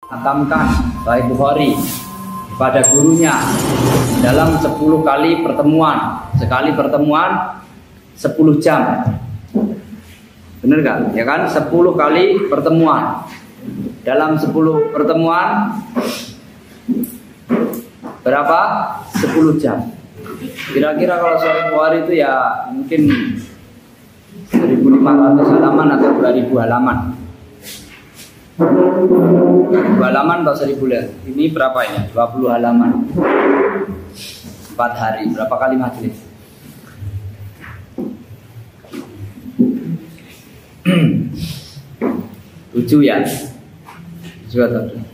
Hatamkan Sahih Bukhari pada gurunya dalam 10 kali pertemuan. Sekali pertemuan 10 jam. Benar kan? Ya kan? 10 kali pertemuan. Dalam 10 pertemuan berapa? 10 jam. Kira-kira kalau Sahih Bukhari itu ya mungkin 1.500 halaman atau 2.000 halaman. 2 halaman atau 1.000 halaman. Ini berapa ini? 20 halaman. 4 hari. Berapa kali majelis? Tujuh ya. 7 atau 2.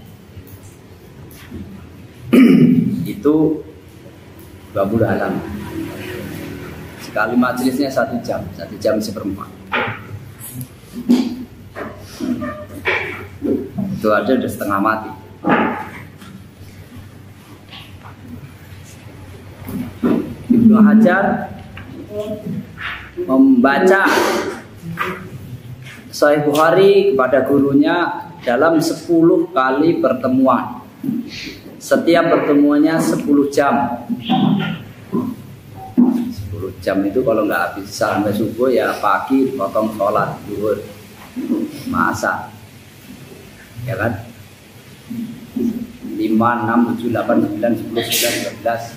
Itu 20 halaman. Sekali majelisnya 1 jam. 1 jam seperempat. Itu aja udah setengah mati. Ibnu Hajar membaca Sahih Bukhari kepada gurunya dalam 10 kali pertemuan. Setiap pertemuannya 10 jam. 10 jam itu kalau nggak bisa sampai subuh ya pagi potong sholat zuhur, masak. Ya kan? 5, 6, 7, 8, 9, 10, 11, 12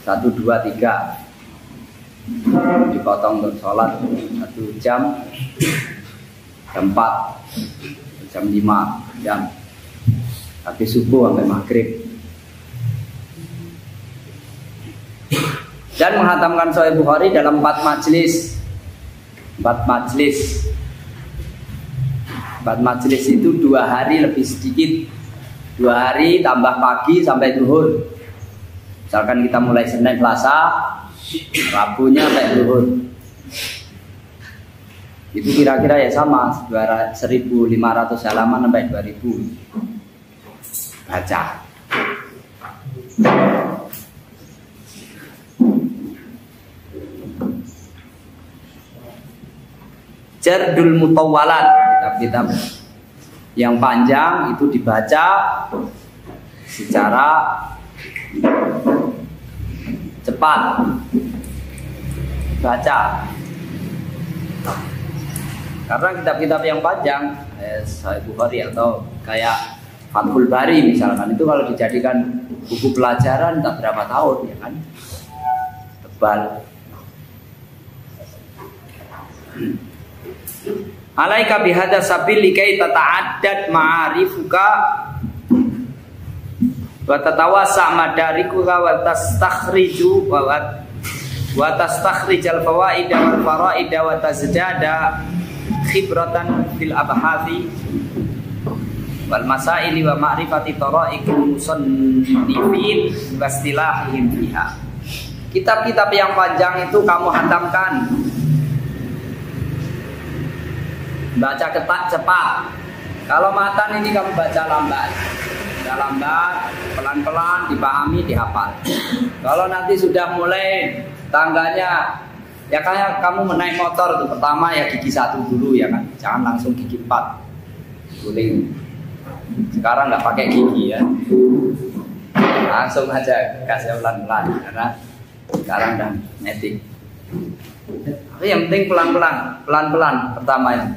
1, 2, 3 dipotong untuk sholat 1 jam, jam 4, jam 5 jam habis subuh sampai maghrib. Dan menghatamkan Sahih Bukhari dalam 4 majelis. 4 majelis. 4 majelis itu 2 hari lebih sedikit. 2 hari tambah pagi sampai zuhur. Misalkan kita mulai Senin, Selasa, Rabunya sampai zuhur. Itu kira-kira ya sama 1.500 halaman sampai 2.000 baca. Jardul Mutawwalat, kitab-kitab yang panjang itu dibaca secara cepat. Baca. Karena kitab-kitab yang panjang, Sahih Bukhari atau kayak Fathul Bari misalkan, itu kalau dijadikan buku pelajaran tak berapa tahun ya kan. Tebal. Alaika bihadza sabil likai tata'addad ma'arifuka wa tatawassa madarikuka wa tastakhriju wa tastakhrijal fawaid wal faraid wa tazdada khibratan fil abhathi wal masaili wa ma'rifati tara'iqil musannifin wa istilahihim fiha. Kitab-kitab yang panjang itu kamu hatamkan. Baca cepat. Kalau matan ini kamu baca lambat. Pelan-pelan dipahami, dihafal. Kalau nanti sudah mulai tangganya, ya kayak kamu menaik motor tuh, pertama ya gigi 1 dulu ya kan. Jangan langsung gigi 4. Guling. Sekarang nggak pakai gigi ya. Langsung aja kasih pelan-pelan karena sekarang udah netik. Tapi yang penting pelan-pelan pertama ya.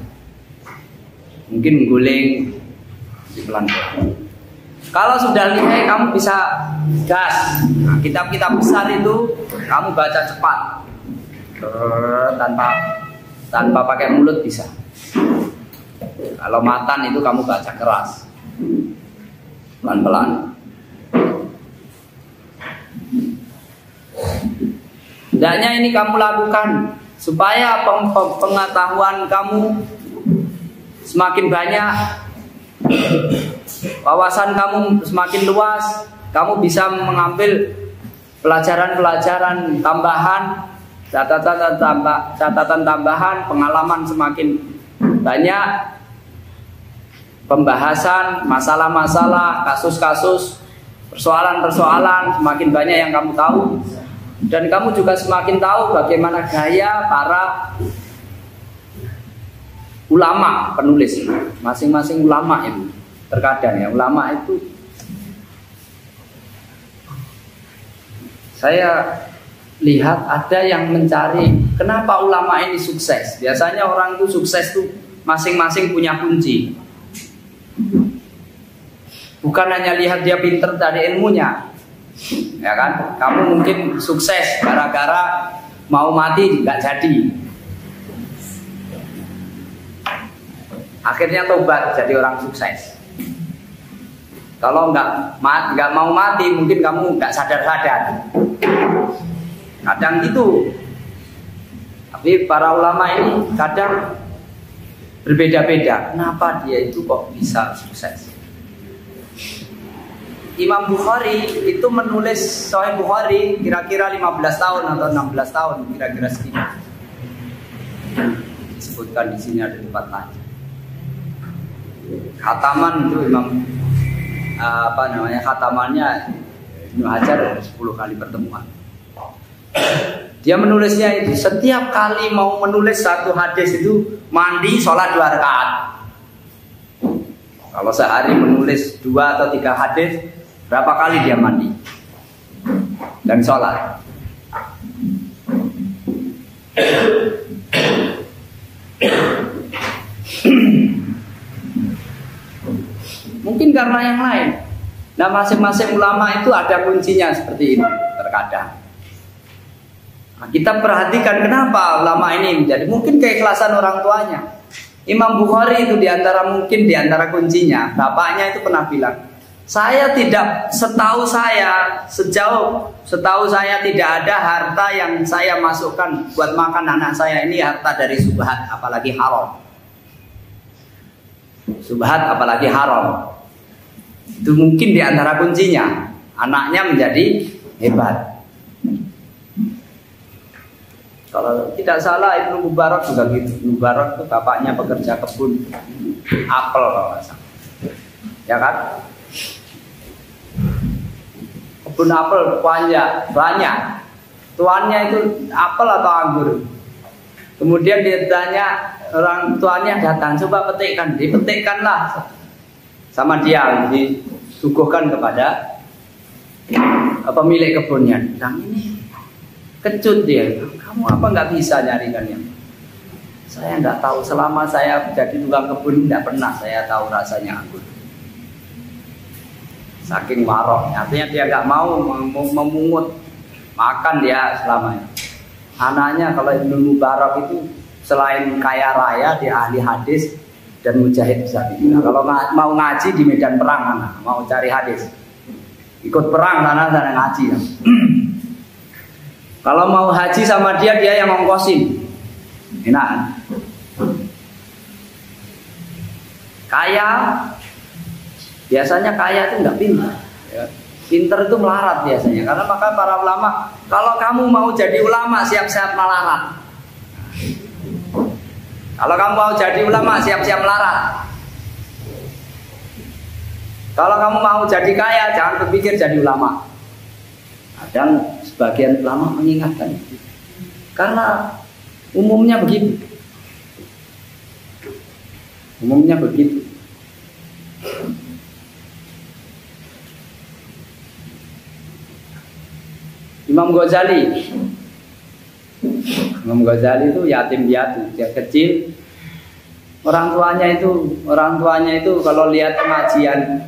Mungkin guling di pelan-pelan. Kalau sudah lihai kamu bisa gas. Nah, kitab-kitab besar itu kamu baca cepat, tanpa pakai mulut bisa. Kalau matan itu kamu baca keras, pelan-pelan. Hendaknya ini kamu lakukan supaya pengetahuan kamu semakin banyak, wawasan kamu semakin luas, kamu bisa mengambil pelajaran-pelajaran tambahan, catatan tambahan, pengalaman semakin banyak, pembahasan masalah-masalah, kasus-kasus, persoalan-persoalan semakin banyak yang kamu tahu, dan kamu juga semakin tahu bagaimana gaya para ulama penulis, masing-masing ulama itu Terkadang ya ulama itu, saya lihat ada yang mencari kenapa ulama ini sukses. Biasanya orang itu sukses tuh masing-masing punya kunci. Bukan hanya lihat dia pinter dari ilmunya, ya kan? Kamu mungkin sukses gara-gara mau mati nggak jadi, akhirnya tobat jadi orang sukses. Kalau nggak mau mati, mungkin kamu nggak sadar-sadar. Kadang gitu. Tapi para ulama ini kadang berbeda-beda. Kenapa dia itu kok bisa sukses? Imam Bukhari itu menulis Sahih Bukhari kira-kira 15 tahun atau 16 tahun, kira-kira segitu. Disebutkan di sini ada tempat lain. Khataman itu Imam khatamannya Ibnu Hajar 10 kali pertemuan. Dia menulisnya itu setiap kali mau menulis satu hadis itu mandi, sholat 2 rakaat. Kalau sehari menulis 2 atau 3 hadis, berapa kali dia mandi dan sholat? Mungkin karena yang lain. Nah, masing-masing ulama itu ada kuncinya seperti ini terkadang. Nah, kita perhatikan kenapa ulama ini menjadi, mungkin keikhlasan orang tuanya. Imam Bukhari itu diantara kuncinya. Bapaknya itu pernah bilang, setahu saya tidak ada harta yang saya masukkan buat makan anak saya ini harta dari subhat, apalagi haram. Subhat apalagi haram. Itu mungkin diantara kuncinya. Anaknya menjadi hebat. Kalau tidak salah Ibnu Mubarak juga gitu. Mubarak itu bapaknya pekerja kebun apel kalau nggak salah. Ya kan? Kebun apel banyak. Tuannya itu apel atau anggur. Kemudian dia tanya, orang tuanya datang, coba petikkan. Dipetikkanlah sama dia, disuguhkan kepada pemilik kebunnya. Bilang, ini kecut dia. Kamu apa nggak bisa nyarikannya? Saya nggak tahu, selama saya jadi tukang kebun nggak pernah saya tahu rasanya anggur. Saking maroknya, artinya dia nggak mau memungut makan dia selamanya. Anaknya kalau Ibnu Mubarak itu selain kaya raya, dia ahli hadis dan mujahid fisabilillah. Kalau mau ngaji di medan perang, anak mau cari hadis, ikut perang sana ngaji. Ya. Kalau mau haji sama dia yang ngongkosin. Enak. Kaya, biasanya kaya itu nggak pintar. Ya. Pintar itu melarat biasanya. Karena maka para ulama, kalau kamu mau jadi ulama siap-siap melarat. Kalau kamu mau jadi ulama siap-siap melarat. Kalau kamu mau jadi kaya jangan berpikir jadi ulama. Kadang sebagian ulama mengingatkan itu. Karena umumnya begitu. Umumnya begitu. Imam Ghazali itu yatim piatu, dia kecil. Orang tuanya itu kalau lihat pengajian,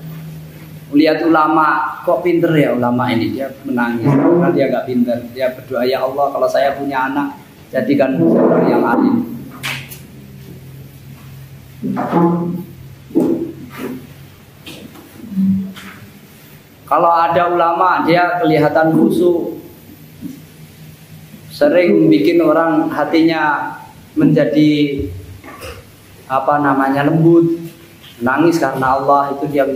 lihat ulama, kok pinter ya ulama ini, dia menangis karena dia nggak pinter. Dia berdoa, ya Allah kalau saya punya anak jadikan orang yang alim. Kalau ada ulama dia kelihatan khusyuk, sering bikin orang hatinya menjadi lembut, nangis karena Allah, itu dia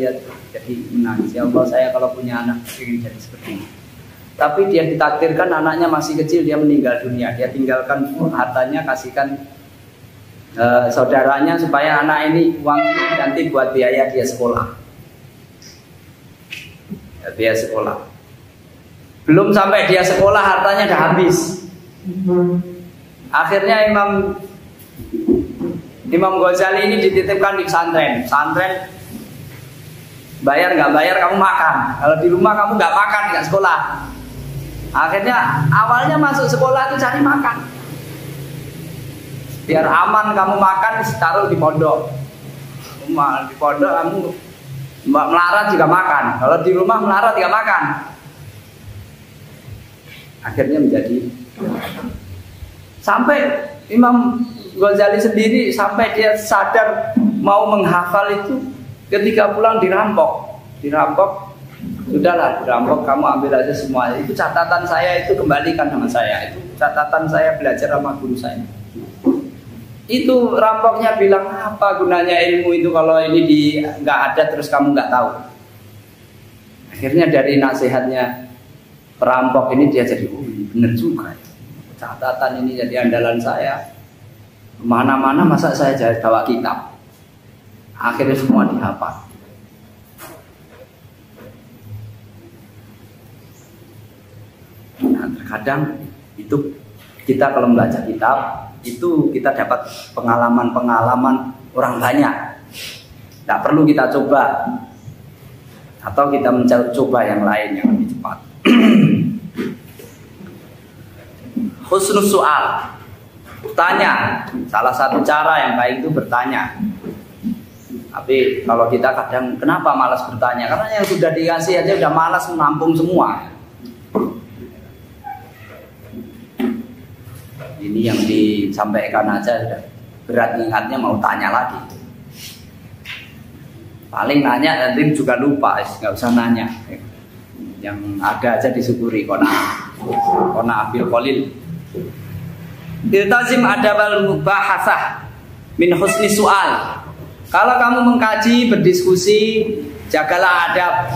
jadi menangis. Ya Allah saya kalau punya anak ingin jadi seperti ini. Tapi dia ditakdirkan anaknya masih kecil, dia meninggal dunia. Dia tinggalkan hartanya, kasihkan saudaranya supaya anak ini uang nanti buat biaya dia sekolah. Dia sekolah. Belum sampai dia sekolah hartanya udah habis. Akhirnya Imam Ghazali ini dititipkan di pesantren. Pesantren Bayar nggak bayar kamu makan. Kalau di rumah kamu nggak makan, nggak sekolah. Akhirnya awalnya masuk sekolah itu cari makan. Biar aman kamu makan, taruh di pondok. Di pondok kamu melarat juga makan. Kalau di rumah melarat juga makan. Akhirnya menjadi sampai Imam Ghazali sendiri sampai dia sadar mau menghafal itu ketika pulang dirampok. Sudahlah dirampok, kamu ambil aja semua. Itu catatan saya, itu kembalikan sama saya. Itu catatan saya belajar sama guru saya. Itu rampoknya bilang, apa gunanya ilmu itu kalau ini nggak ada terus kamu nggak tahu. Akhirnya dari nasihatnya perampok ini dia jadi, oh bener juga. Catatan ini jadi andalan saya. Mana-mana masa saya jadi bawa kitab. Akhirnya semua dihafal. Nah, terkadang itu kita kalau membaca kitab itu kita dapat pengalaman-pengalaman orang banyak. Tidak perlu kita coba, atau kita mencoba yang lain yang lebih cepat. Husnul soal, tanya. Salah satu cara yang baik itu bertanya. Tapi kalau kita kadang kenapa malas bertanya? Karena yang sudah dikasih aja udah malas menampung semua. Ini yang disampaikan aja sudah berat ingatnya, mau tanya lagi. Paling nanya nanti juga lupa, nggak usah nanya. Yang ada aja disyukuri. Kona abil kolil. Iltazim adabal mubahasah min husni soal. Kalau kamu mengkaji, berdiskusi, jagalah adab.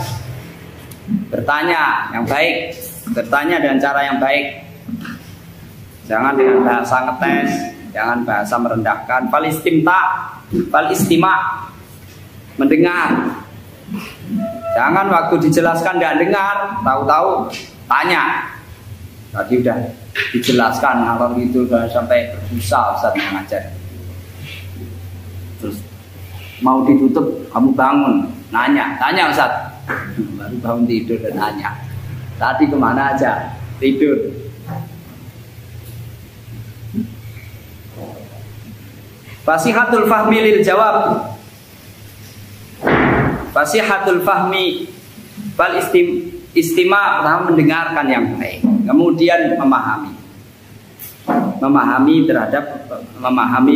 Bertanya yang baik, bertanya dengan cara yang baik. Jangan dengan bahasa ngetes, jangan bahasa merendahkan. Fal istima, mendengar. Jangan waktu dijelaskan tidak dengar, tahu-tahu tanya. Tadi udah dijelaskan kalau gitu sampai berbusa Ustaz mengajar. Terus mau ditutup, kamu bangun, tanya Ustaz. Baru bangun tidur dan nanya. Tadi kemana aja? Tidur. Fasihatul fahmi lil jawab. Fasihatul fahmi fal istima, mendengarkan yang baik. Kemudian memahami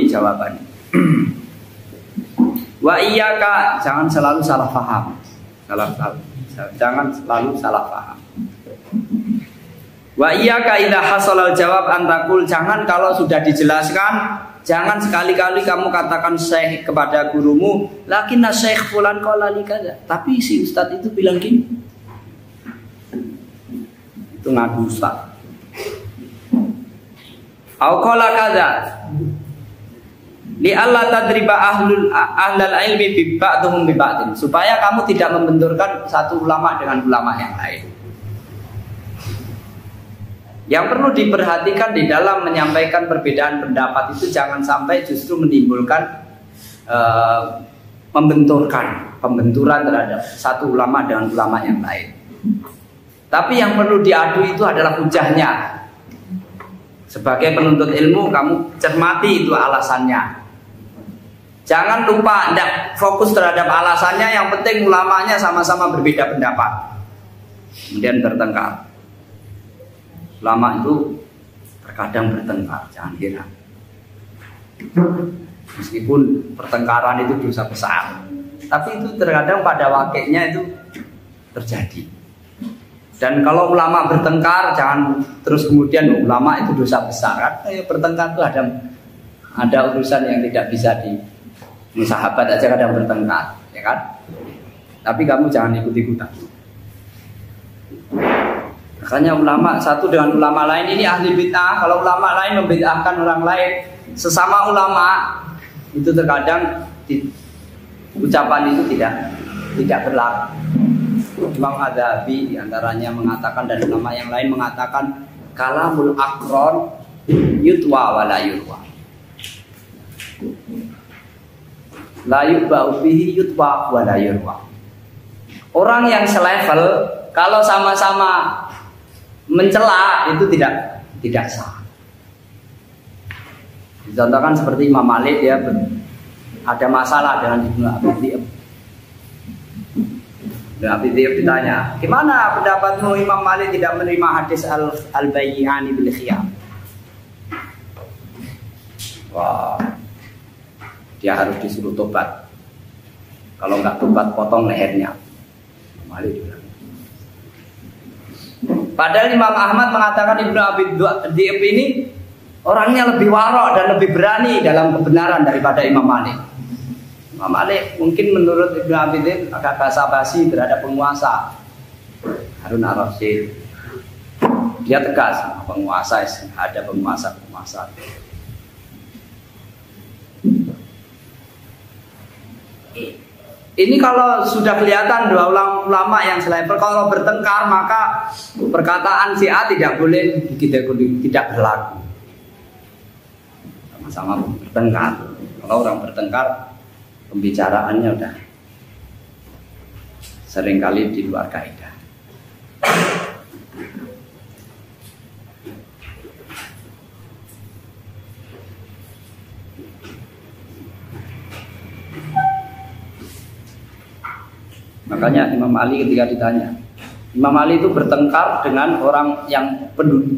jawaban. Wa iyyaka, jangan selalu salah paham. Jangan selalu salah paham. Wa iyyaka idza hasalal jawab antakul, jangan kalau sudah dijelaskan, jangan sekali-kali kamu katakan syekh kepada gurumu, lakinna syekh fulan qala li kadza. Tapi si ustaz itu bilang gini. Itu ngaku ustaz. Au qala kadza. Li alla tadriba ahlul ilmi bi ba'dhum bi ba'din, supaya kamu tidak membenturkan satu ulama dengan ulama yang lain. Yang perlu diperhatikan di dalam menyampaikan perbedaan pendapat itu jangan sampai justru menimbulkan pembenturan terhadap satu ulama dengan ulama yang lain. Tapi yang perlu diadu itu adalah hujahnya. Sebagai penuntut ilmu, kamu cermati itu alasannya. Jangan lupa, tidak fokus terhadap alasannya. Yang penting ulamanya sama-sama berbeda pendapat, kemudian bertengkar. Ulama itu terkadang bertengkar, jangan kira. Meskipun pertengkaran itu dosa besar, tapi itu terkadang pada wakilnya itu terjadi. Dan kalau ulama bertengkar, jangan terus kemudian ulama itu dosa besar. Karena bertengkar itu ada urusan yang tidak bisa sahabat aja kadang bertengkar, ya kan? Tapi kamu jangan ikut-ikutan. Makanya ulama satu dengan ulama lain ini ahli bid'ah. Kalau ulama lain membid'ahkan orang lain, sesama ulama itu terkadang ucapan itu tidak berlaku. Imam Adzhabi diantaranya mengatakan, dan ulama yang lain mengatakan, kalamul akron yutwa wa la yurwa. La yubau bihi yutwa wa la yurwa. orang yang selevel kalau sama-sama mencela itu tidak sah. Dicontohkan seperti Imam Malik, dia ada masalah dengan Ibnu Abi Dhi'b. Ibnu Abi Dhi'b ditanya, gimana pendapatmu Imam Malik tidak menerima hadis al-bayyani bil khiyar? Wah, dia harus disuruh tobat. Kalau nggak tobat, potong lehernya. Imam Malik bilang. Padahal Imam Ahmad mengatakan Ibnu Abi Dhi'b ini orangnya lebih warok dan lebih berani dalam kebenaran daripada Imam Malik. Imam Malik mungkin menurut Ibnu Abi Dhi'b agak basa-basi terhadap penguasa. Harun ar-Rasyid, dia tegas, penguasa ada penguasa. Ini kalau sudah kelihatan dua ulama yang selevel, kalau bertengkar maka perkataan si A tidak boleh tidak berlaku. Sama-sama bertengkar. Kalau orang bertengkar, pembicaraannya udah seringkali di luar kaidah. Makanya Imam Ali ketika ditanya, Imam Ali itu bertengkar dengan orang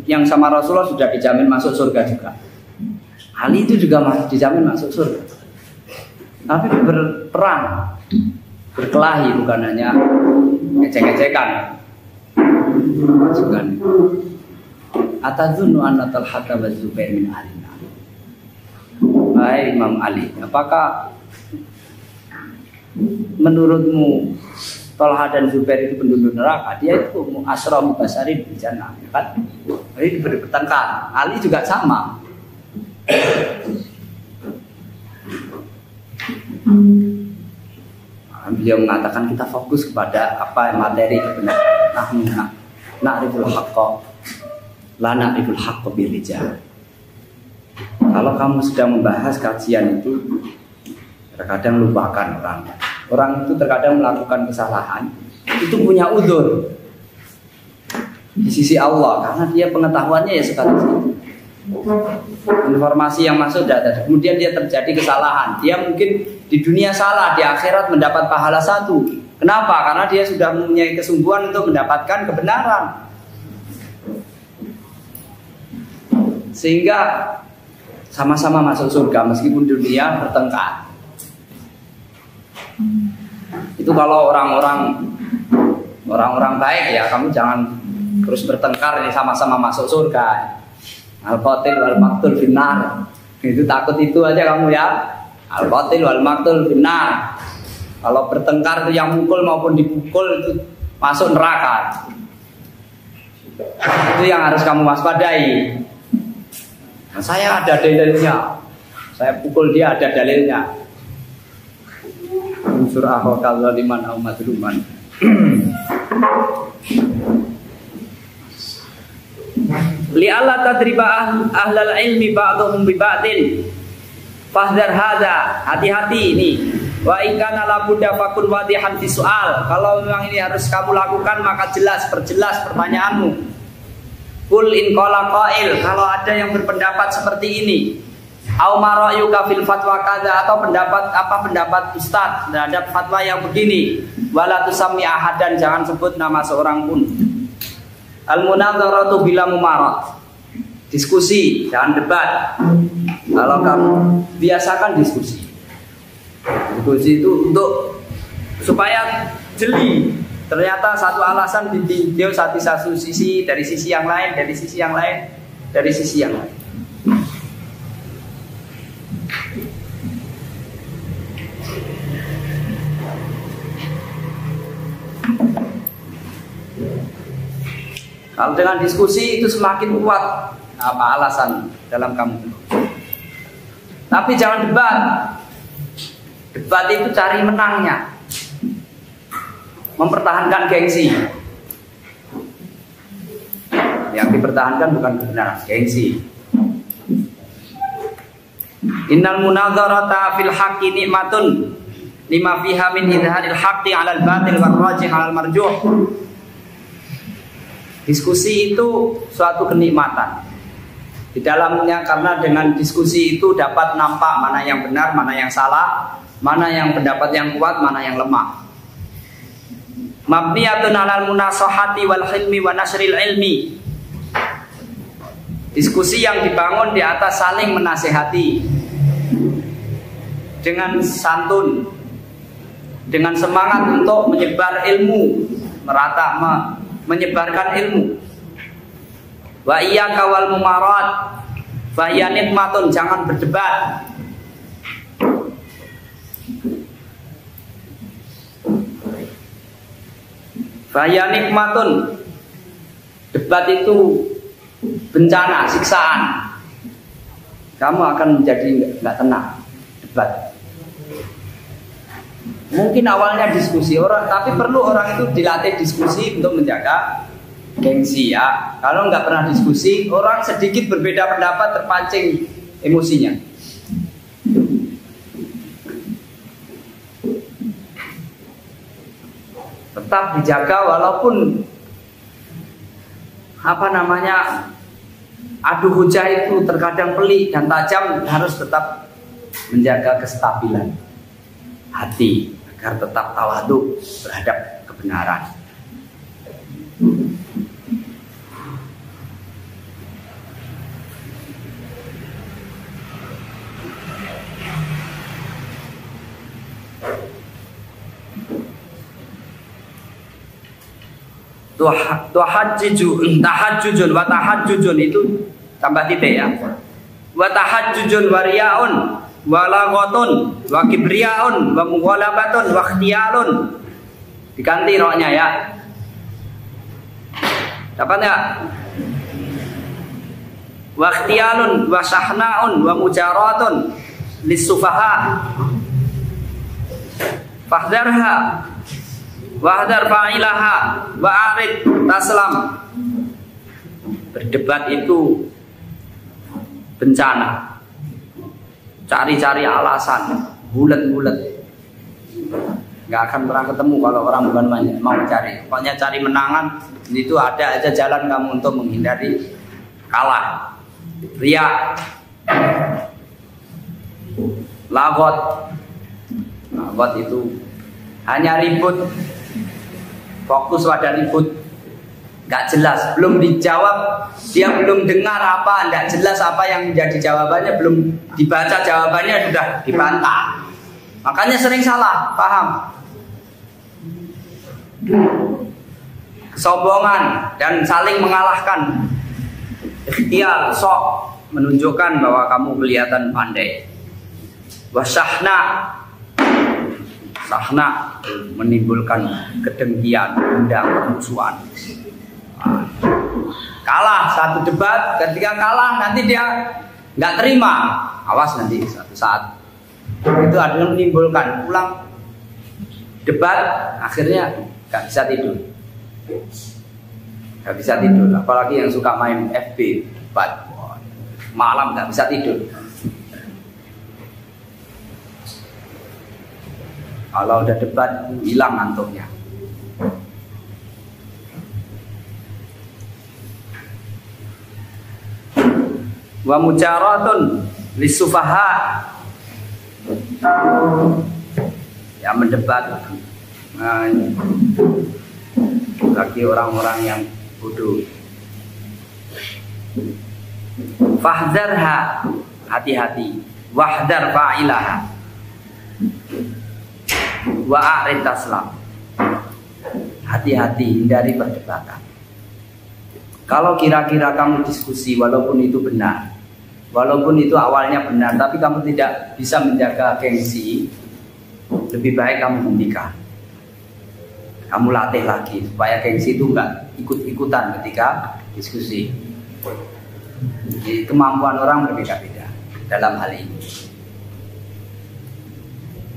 yang sama Rasulullah sudah dijamin masuk surga juga. Ali itu juga dijamin masuk surga. Tapi berperang, berkelahi, bukan hanya ngecek-ngecekan. Atadzunnu anna Talhata wa Zubair min ahlina. Hai Imam Ali, apakah menurutmu Talha dan Zubair itu penduduk neraka? Dia itu asra mubasarin di jannah, kan? Jadi bertengkar. Ali juga sama. Beliau mengatakan kita fokus kepada apa materi kebenaran. Na'riful haqqa la na'riful haqqa birijal. Kalau kamu sedang membahas kajian itu, terkadang lupakan orang. Orang itu terkadang melakukan kesalahan, itu punya udzur di sisi Allah karena dia pengetahuannya ya sebatas itu. Informasi yang masuk data, kemudian dia terjadi kesalahan. Dia mungkin di dunia salah, di akhirat mendapat pahala 1. Kenapa? Karena dia sudah mempunyai kesungguhan untuk mendapatkan kebenaran. Sehingga sama-sama masuk surga meskipun dunia bertengkar. Itu kalau orang-orang baik ya, kamu jangan terus bertengkar ini sama-sama masuk surga. Al-qatil wal maqtul finnar. Itu takut itu aja kamu ya. Al-qatil wal maqtul finnar. Kalau bertengkar itu yang mukul maupun dipukul itu masuk neraka. Itu yang harus kamu waspadai. Nah, saya ada dalilnya. Saya pukul dia ada dalilnya. Unsur ahokal zaliman au madluman. Li'alla tadriba ahlal ilmi ba'dhum bi ba'din. Fahdar hadza, hati-hati ini. Wa in kana la budda fakun wadihan fi soal. Kalau memang ini harus kamu lakukan maka perjelas pertanyaanmu. Qul in qala qail, kalau ada yang berpendapat seperti ini. Au ma ra'yuka fil fatwa kadza, atau pendapat ustaz terhadap fatwa yang begini. Wala tusammi ahadan, jangan sebut nama seorang pun. Al munadzaratu bila mumarat. Diskusi, jangan debat. Kalau kamu biasakan diskusi. Diskusi itu untuk supaya jeli. Ternyata satu alasan ditinjau satu sisi, dari sisi yang lain, dari sisi yang lain, dari sisi yang lain. Kalau dengan diskusi itu semakin kuat apa alasan dalam kamu. Tapi jangan debat. Debat itu cari menangnya, mempertahankan gengsi. Yang dipertahankan bukan kebenaran, gengsi. Innal munadzarata fil haqqi nikmatun lima fiha min idharil haqqi 'alal batil wal rajih 'alal marjuh. Diskusi itu suatu kenikmatan. Di dalamnya karena dengan diskusi itu dapat nampak mana yang benar, mana yang salah, mana yang pendapat yang kuat, mana yang lemah. Mabniyatun 'alal munasahati wal hilmi wa nasril ilmi. Diskusi yang dibangun di atas saling menasehati dengan santun, dengan semangat untuk menyebar ilmu, menyebarkan ilmu. Wa iyyaka wal mumarat fa hiya nikmatun, jangan berdebat. Fa hiya nikmatun, debat itu bencana, siksaan. Kamu akan menjadi nggak tenang. Debat. Mungkin awalnya diskusi orang, tapi perlu orang itu dilatih diskusi untuk menjaga gengsi ya. Kalau nggak pernah diskusi, orang sedikit berbeda pendapat terpancing emosinya. Tetap dijaga walaupun adu hujah itu terkadang pelik dan tajam, harus tetap menjaga kestabilan hati agar tetap tawadhu terhadap kebenaran. Tahajjujun wa tahajjujun itu tambah titik ya. Wa tahajjujun wa riyaun wa laghatun wa kibriyaun wa mughalabatun wa ikhtiyalun. Diganti roknya ya. Dapat enggak? Wa ikhtiyalun wa sahnaun wa mujaratun lis-sufaha. Fahdharha wahdar fa'ilaha wa'arid taslam. Berdebat itu bencana. Cari-cari alasan, bulet-bulet. Nggak akan pernah ketemu kalau orang bukan mau cari. Pokoknya cari menangan, itu ada aja jalan kamu untuk menghindari kalah. Riya, lagot itu hanya ribut, fokus pada ribut, nggak jelas, belum dijawab, dia belum dengar apa, nggak jelas apa yang menjadi jawabannya, belum dibaca jawabannya sudah dibantah, makanya sering salah paham. Kesombongan dan saling mengalahkan, ikhtiar, sok menunjukkan bahwa kamu kelihatan pandai. Wasahna, sahna menimbulkan kedengkian, dendam, permusuhan. Kalah satu debat, ketika kalah nanti dia nggak terima, awas nanti suatu saat itu adalah menimbulkan pulang debat, akhirnya nggak bisa tidur, apalagi yang suka main FB debat, malam nggak bisa tidur. Kalau udah debat hilang ngantuknya. Wa mujaratun lisufaha, ya mendebat bagi orang-orang yang bodoh. Fahdharha, hati-hati. Wahdar fa'ilaha wa a'rid taslam, hati-hati, hindari perdebatan. Kalau kira-kira kamu diskusi walaupun itu benar, walaupun itu awalnya benar, tapi kamu tidak bisa menjaga gengsi, lebih baik kamu hentikan. Kamu latih lagi supaya gengsi itu enggak ikut-ikutan ketika diskusi. Jadi kemampuan orang berbeda-beda dalam hal ini.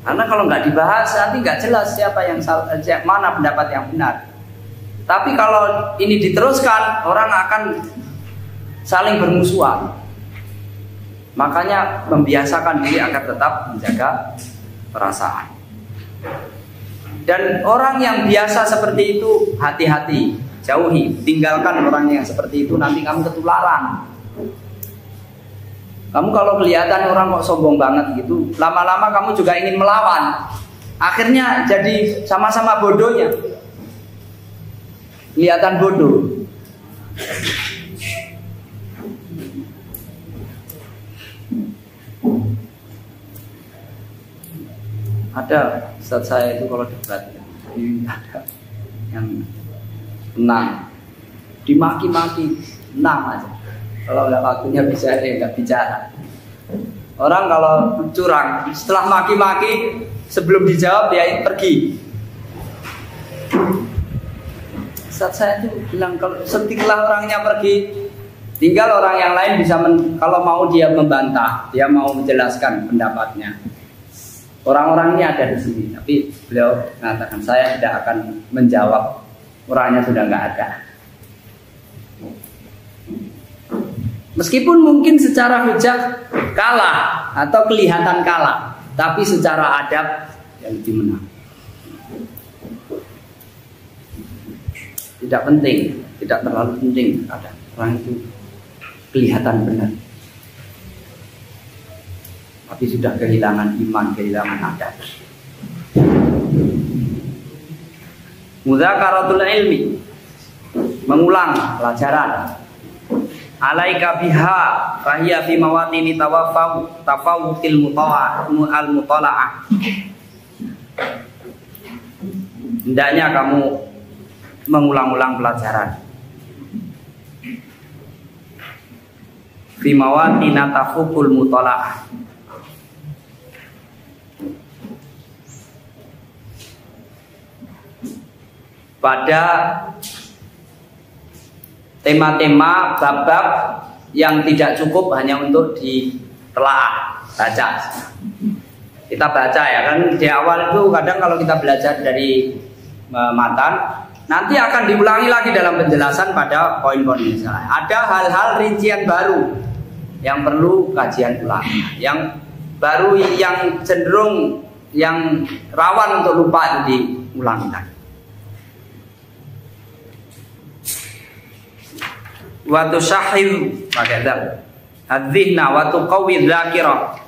Karena kalau nggak dibahas nanti nggak jelas siapa yang salah, mana pendapat yang benar. Tapi kalau ini diteruskan, orang akan saling bermusuhan. Makanya membiasakan diri agar tetap menjaga perasaan. Dan orang yang biasa seperti itu hati-hati, jauhi, tinggalkan orang yang seperti itu, nanti kamu ketularan. Kamu kalau kelihatan orang kok sombong banget gitu, lama-lama kamu juga ingin melawan. Akhirnya jadi sama-sama bodohnya. Kelihatan bodoh. Ada saat saya itu kalau debat, ada yang tenang, dimaki-maki, tenang aja. Kalau nggak waktunya bicara, nggak bicara. Orang kalau curang, setelah maki-maki, sebelum dijawab dia pergi. Saat saya itu bilang, kalau setelah orangnya pergi, tinggal orang yang lain bisa kalau mau dia membantah, dia mau menjelaskan pendapatnya. Orang-orang ini ada di sini, tapi beliau mengatakan saya tidak akan menjawab, orangnya sudah nggak ada. Meskipun mungkin secara hujah kalah atau kelihatan kalah, tapi secara adab yang lebih menang. Tidak penting, tidak terlalu penting ada orang itu kelihatan benar, tapi sudah kehilangan iman, kehilangan adab. Mudzakaratul ilmi, mengulang pelajaran. Alaika biha fahiya fi mawatini tafawutil mutala'ah. Hendaknya kamu mengulang-ulang pelajaran. Fi mawatina tafukul mutala'ah. Pada tema-tema bab-bab yang tidak cukup hanya untuk ditelaah, baca. Kita baca ya kan, di awal itu kadang kalau kita belajar dari matan, nanti akan diulangi lagi dalam penjelasan pada poin-poin misalnya. Ada hal-hal rincian baru yang perlu kajian ulang, yang baru, yang cenderung, yang rawan untuk lupa diulangi lagi. Wa tusahhil pakai dzal adzihna wa tuqawwi dzakira.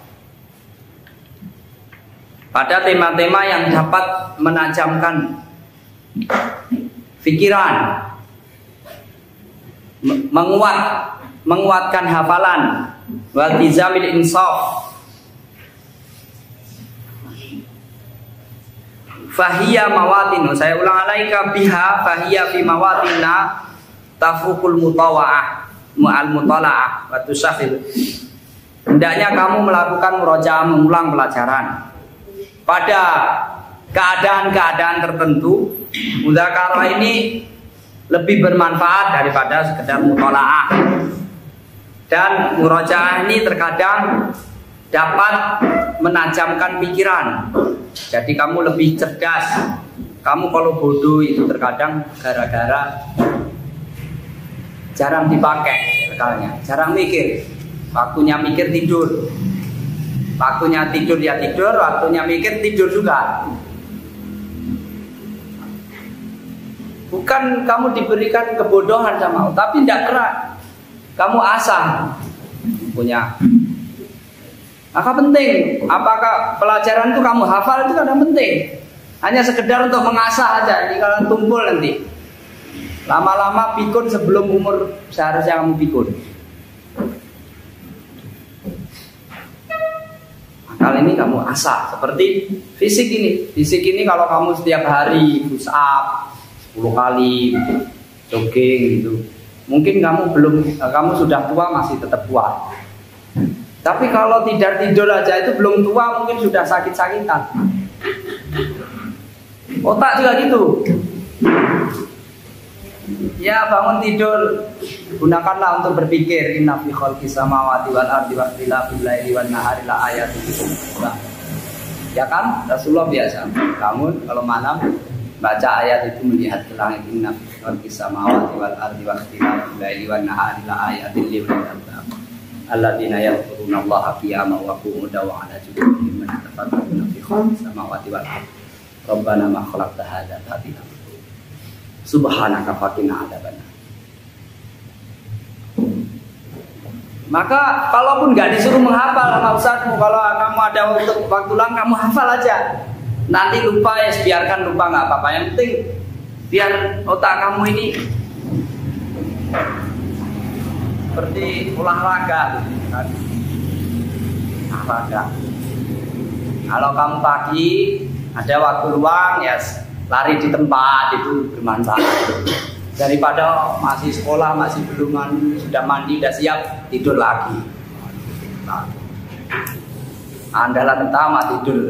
Pada tema-tema yang dapat menajamkan pikiran, menguatkan hafalan, wa tizamil insaf. Fahiya mawatin, saya ulang, alaika biha fahiya fi mawatina tafukul mutawa'ah mu'al mutala'ah wa tusakhil. Hendaknya kamu melakukan murojaah, mengulang pelajaran pada keadaan-keadaan tertentu. Mudzakarah ini lebih bermanfaat daripada sekedar mutala'ah. Dan murojaah ini terkadang dapat menajamkan pikiran. Jadi kamu lebih cerdas. Kamu kalau bodoh itu terkadang gara-gara jarang dipakai akalnya, jarang mikir. Waktunya mikir tidur, waktunya tidur ya tidur, waktunya mikir tidur juga. Bukan kamu diberikan kebodohan sama Allah, tapi tidak keras. Kamu asah punya. Maka penting, apakah pelajaran itu kamu hafal itu kadang penting. Hanya sekedar untuk mengasah aja, ini kalau tumpul nanti. Lama-lama pikun sebelum umur seharusnya kamu pikun. Kali ini kamu asah. Seperti fisik ini. Fisik ini kalau kamu setiap hari push up 10 kali, jogging gitu, mungkin kamu sudah tua masih tetap kuat. Tapi kalau tidur aja itu belum tua, mungkin sudah sakit-sakitan. Otak juga gitu. Ya, bangun tidur, gunakanlah untuk berpikir. Inna fi khalqis samawati wal ardi wa ikhtilafil laili wan nahari la ayatin liqaumin yasma'un. Ya kan? Rasulullah biasa. Kamu kalau malam baca ayat itu melihat ke langit. Inna fi khalqis samawati wal ardi wa ikhtilafil laili wan nahari la ayatin liqaumin yasma'un. Alladzina yadhkuruna Allaha qiyaman wa qu'udan wa 'ala junubihim wa yatafakkaruna fi khalqis samawati wal ardi. Rabbana ma khalaqta hadza batila. Subhanaka faqina adzabannar. Maka kalaupun nggak disuruh menghafal sama ustadzmu, kalau kamu ada waktu luang kamu hafal aja. Nanti lupa ya, biarkan lupa nggak apa-apa. Yang penting biar otak kamu ini seperti olahraga. Olahraga. Kalau kamu pagi ada waktu luang ya lari di tempat itu bermanfaat. Daripada masih sekolah, masih belum mandi, sudah mandi, sudah siap, tidur lagi. Andalan utama tidur.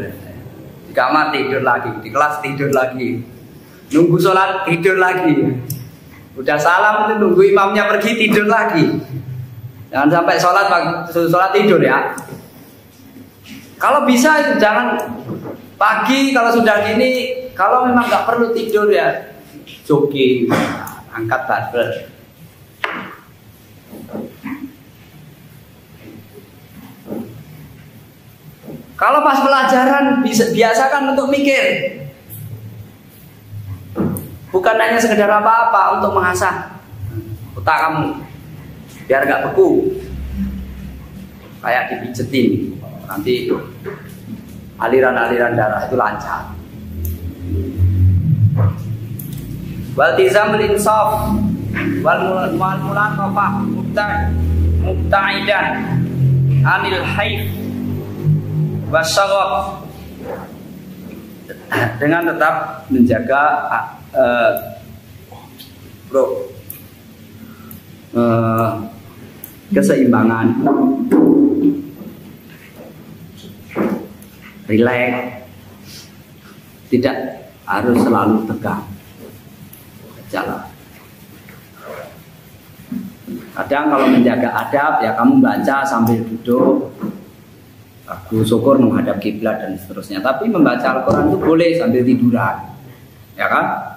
Di kamar tidur lagi, di kelas tidur lagi. Nunggu sholat tidur lagi. Udah salam itu nunggu imamnya pergi tidur lagi. Jangan sampai sholat tidur ya. Kalau bisa jangan pagi, kalau sudah gini, kalau memang nggak perlu tidur ya jogging. Angkat barbel. Kalau pas pelajaran biasakan untuk mikir. Bukan hanya sekedar apa-apa untuk mengasah otak kamu biar gak beku. Kayak dipijetin. Nanti aliran-aliran darah itu lancar. Wal tizamul insaf wal mulaqafah mubta'idan anil haif wasyagab, dengan tetap menjaga keseimbangan, rileks, tidak harus selalu tegang. Jalan. Kadang kalau menjaga adab ya kamu baca sambil duduk, aku syukur menghadap kiblat dan seterusnya. Tapi membaca Al-Quran itu boleh sambil tiduran, ya kan?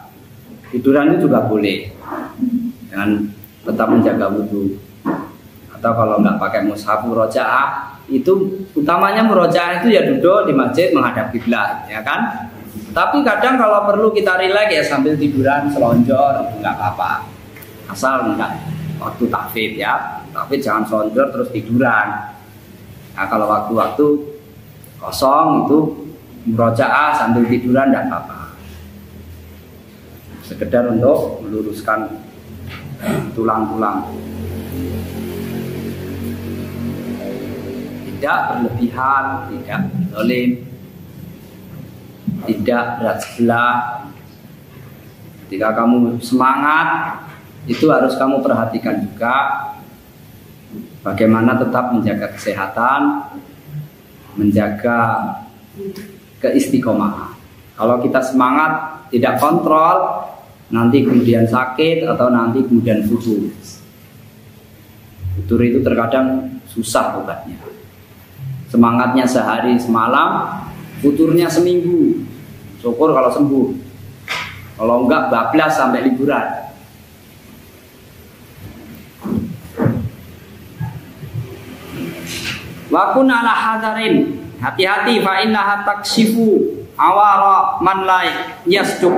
Tiduran itu juga boleh, dengan tetap menjaga wudhu. Atau kalau nggak pakai mushaf murojaah, itu utamanya murojaah itu ya duduk di masjid menghadap kiblat, ya kan? Tapi kadang kalau perlu kita rileks ya sambil tiduran selonjor itu nggak apa-apa, asal enggak waktu tahfidz ya. Tapi jangan selonjor terus tiduran. Nah kalau waktu-waktu kosong itu murojaah sambil tiduran nggak apa-apa, sekedar untuk meluruskan tulang-tulang. Tidak berlebihan, tidak zalim, tidak berat sebelah. Ketika kamu semangat, itu harus kamu perhatikan juga bagaimana tetap menjaga kesehatan, menjaga keistiqomahan. Kalau kita semangat tidak kontrol, nanti kemudian sakit atau nanti kemudian futur. Futur itu terkadang susah obatnya. Semangatnya sehari semalam, futurnya seminggu. Syukur kalau sembuh. Kalau enggak bablas sampai liburan. Wa kun ala hadarin, hati-hati fa innaha taksifu awara man la yasduq.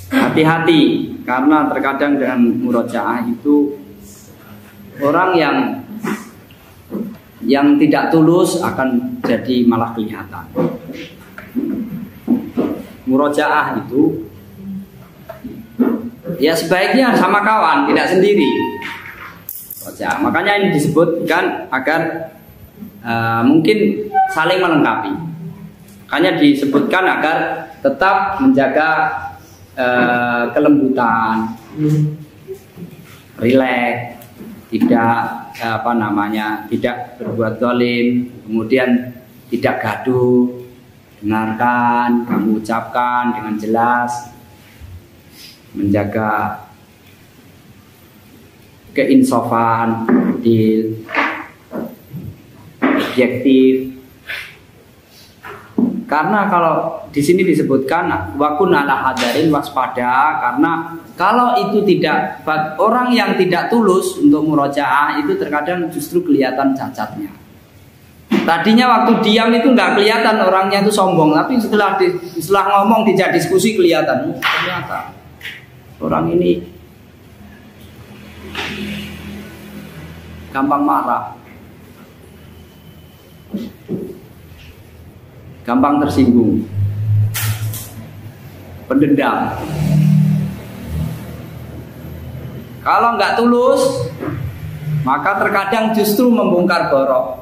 Hati-hati karena terkadang dengan murojaah itu orang yang tidak tulus akan jadi malah kelihatan. Murojaah itu ya sebaiknya sama kawan, tidak sendiri. Murojaah. Makanya ini disebutkan agar mungkin saling melengkapi. Makanya disebutkan agar tetap menjaga kelembutan, rileks, tidak tidak berbuat zalim, kemudian tidak gaduh, dengarkan, kamu ucapkan dengan jelas, menjaga keinsafan, adil, objektif. Karena kalau di sini disebutkan wakun ala hadarin, waspada, karena kalau itu tidak, orang yang tidak tulus untuk murojaah itu terkadang justru kelihatan cacatnya. Tadinya waktu diam itu nggak kelihatan orangnya itu sombong, tapi setelah ngomong dijak diskusi kelihatan ternyata orang ini gampang marah, gampang tersinggung, pendendam. Kalau nggak tulus, maka terkadang justru membongkar borok.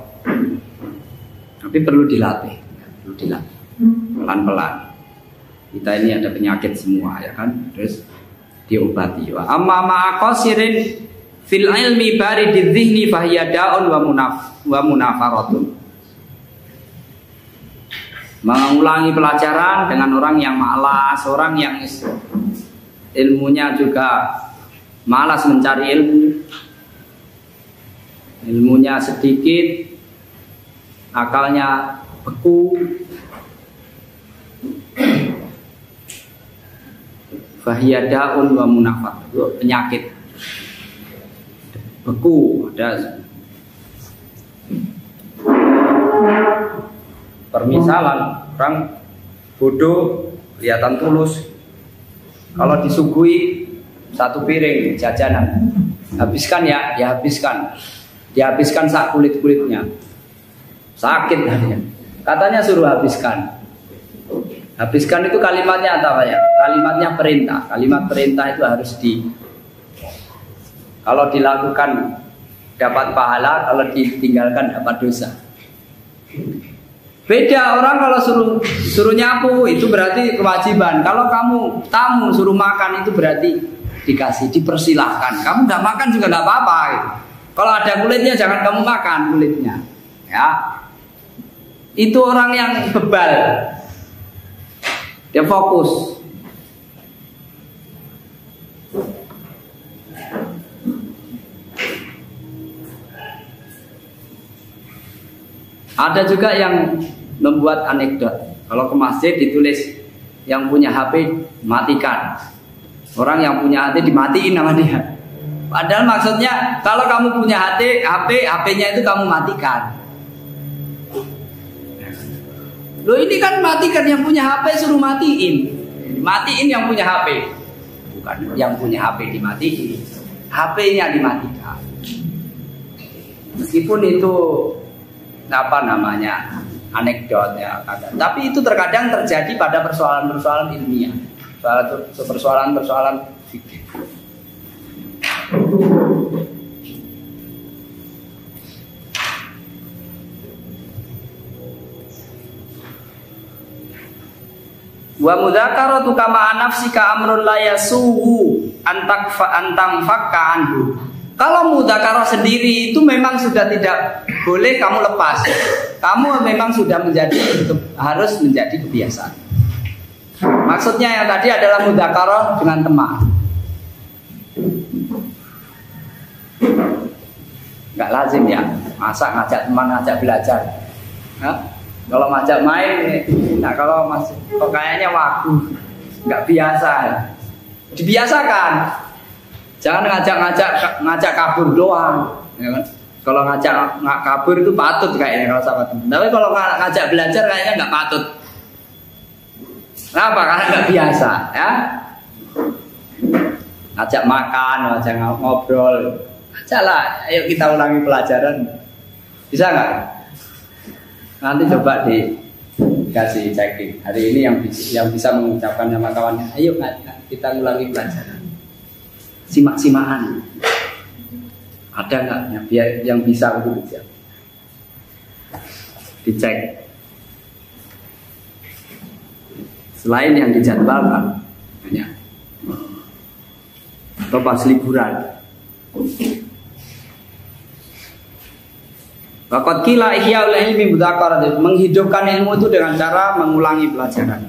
Tapi perlu dilatih, pelan-pelan. Kita ini ada penyakit semua, ya kan? Terus diobati. Wa amma ma'aqasirin fil ilmi barididz dzihni fahiya da'un wa munafaratun. Mengulangi pelajaran dengan orang yang malas, orang yang ilmunya juga malas mencari ilmu, ilmunya sedikit, akalnya beku, fahiya da'un wa munafat, itu penyakit beku. Ada permisalan orang bodoh kelihatan tulus, kalau disuguhi satu piring jajanan, habiskan ya, habiskan, dihabiskan sak kulit-kulitnya, sakit katanya suruh habiskan. Habiskan itu kalimatnya apa ya? Kalimatnya perintah. Kalimat perintah itu harus kalau dilakukan dapat pahala, kalau ditinggalkan dapat dosa. Beda orang kalau suruh nyapu itu berarti kewajiban. Kalau kamu tamu suruh makan itu berarti dikasih, dipersilahkan. Kamu nggak makan juga nggak apa-apa. Gitu. Kalau ada kulitnya jangan kamu makan kulitnya. Ya, itu orang yang bebal. Dia fokus. Ada juga yang membuat anekdot. Kalau ke masjid ditulis yang punya HP matikan. Orang yang punya HP dimatiin nama dia. Padahal maksudnya kalau kamu punya HP-nya itu kamu matikan. Loh ini kan matikan, yang punya HP suruh matiin. Matiin yang punya HP. Bukan yang punya HP dimatiin. HP-nya dimatikan. Meskipun itu anekdot ya, tapi itu terkadang terjadi pada persoalan-persoalan ilmiah, persoalan-persoalan fikih. Wa mudzakaratu kama nafsika amrun la yasuhu antam fakka anhu. Kalau mudzakarah sendiri itu memang sudah tidak boleh kamu lepas. Kamu memang sudah harus menjadi kebiasaan. Maksudnya yang tadi adalah mudzakarah dengan teman. Enggak lazim ya, masa ngajak teman, ngajak belajar. Kalau ngajak main, nah kalau masih kok kayaknya waktu nggak biasa. Dibiasakan. Jangan ngajak kabur doang, ya kan? Kalau ngajak kabur itu patut kayaknya kalau sama teman. Tapi kalau ngajak belajar kayaknya nggak patut. Kenapa? Karena nggak biasa, ya. Ngajak makan, ngajak ngobrol, ajalah. Ayo kita ulangi pelajaran, bisa nggak? Nanti coba dikasih checking. Hari ini yang bisa mengucapkan sama kawannya, ayo kita ulangi pelajaran. Simak-simakan. Ada nggak yang bisa begitu ya? Dicek. Selain yang dijadwalkan, ya. Atau pas liburan. Waqad qila ihya'ul ilmi mudzakarah, menghidupkan ilmu itu dengan cara mengulangi pelajaran.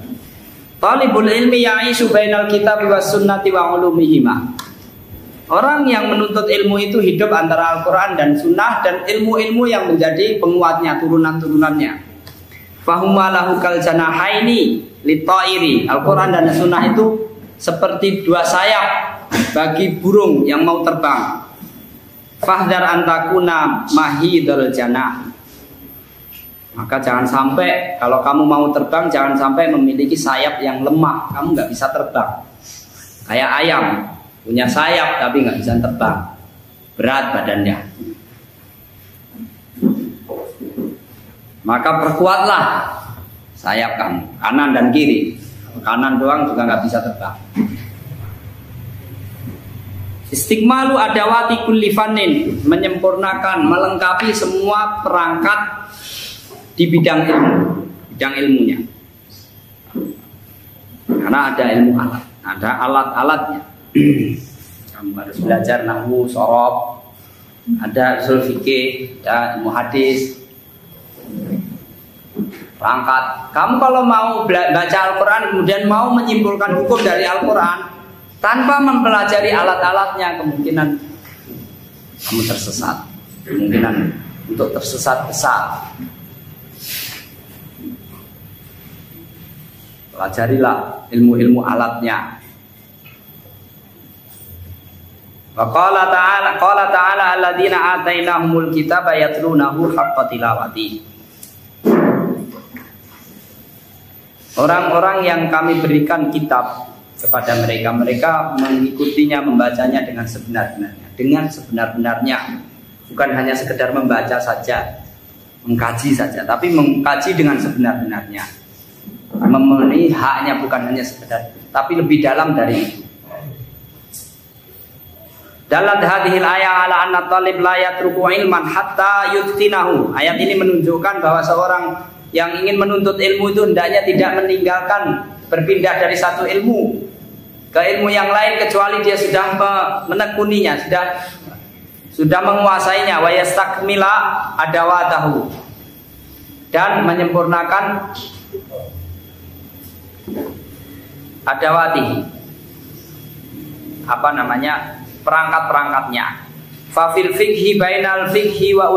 Talibul ilmi ya'ishu bainal kitab was sunnati wa ulumihima. Orang yang menuntut ilmu itu hidup antara Al-Quran dan Sunnah dan ilmu-ilmu yang menjadi penguatnya, turunan-turunannya. Fahuma lahu kal janahaini litairi. Al-Qur'an dan Sunnah itu seperti dua sayap bagi burung yang mau terbang. Fahdar antakuna mahidul janah. Maka jangan sampai kalau kamu mau terbang, jangan sampai memiliki sayap yang lemah. Kamu nggak bisa terbang. Kayak ayam punya sayap tapi nggak bisa terbang, berat badannya. Maka perkuatlah sayap kamu, kanan dan kiri. Kanan doang juga nggak bisa terbang. Istiqmalu adawati kulli fannin, menyempurnakan, melengkapi semua perangkat di bidang ilmunya. Karena ada ilmu alat, ada alat-alatnya. Kamu harus belajar nahwu, shorof, ada usul fikih, ada ilmu hadis, perangkat. Kamu kalau mau baca Al-Quran kemudian mau menyimpulkan hukum dari Al-Quran tanpa mempelajari alat-alatnya, kemungkinan kamu tersesat. Kemungkinan untuk tersesat besar. Pelajarilah ilmu-ilmu alatnya. Wa qala ta'ala alladzina atainahumul kitaba yatlunahu haqqa tilawati. Orang-orang yang kami berikan kitab kepada mereka, mereka mengikutinya, membacanya dengan sebenar-benarnya, bukan hanya sekedar membaca saja, mengkaji saja, tapi mengkaji dengan sebenar-benarnya, memenuhi haknya, bukan hanya sekedar, tapi lebih dalam dari itu. Dalam hadhil ayat ala anna talib la yatruku ilman hatta yuftinahu. Ayat ini menunjukkan bahwa seorang yang ingin menuntut ilmu itu hendaknya tidak meninggalkan, berpindah dari satu ilmu ke ilmu yang lain kecuali dia sudah menekuninya, sudah menguasainya, wa yastakmila adawatahu, dan menyempurnakan adawati, perangkat-perangkatnya. Fa fil fikhi bainal fikhi wa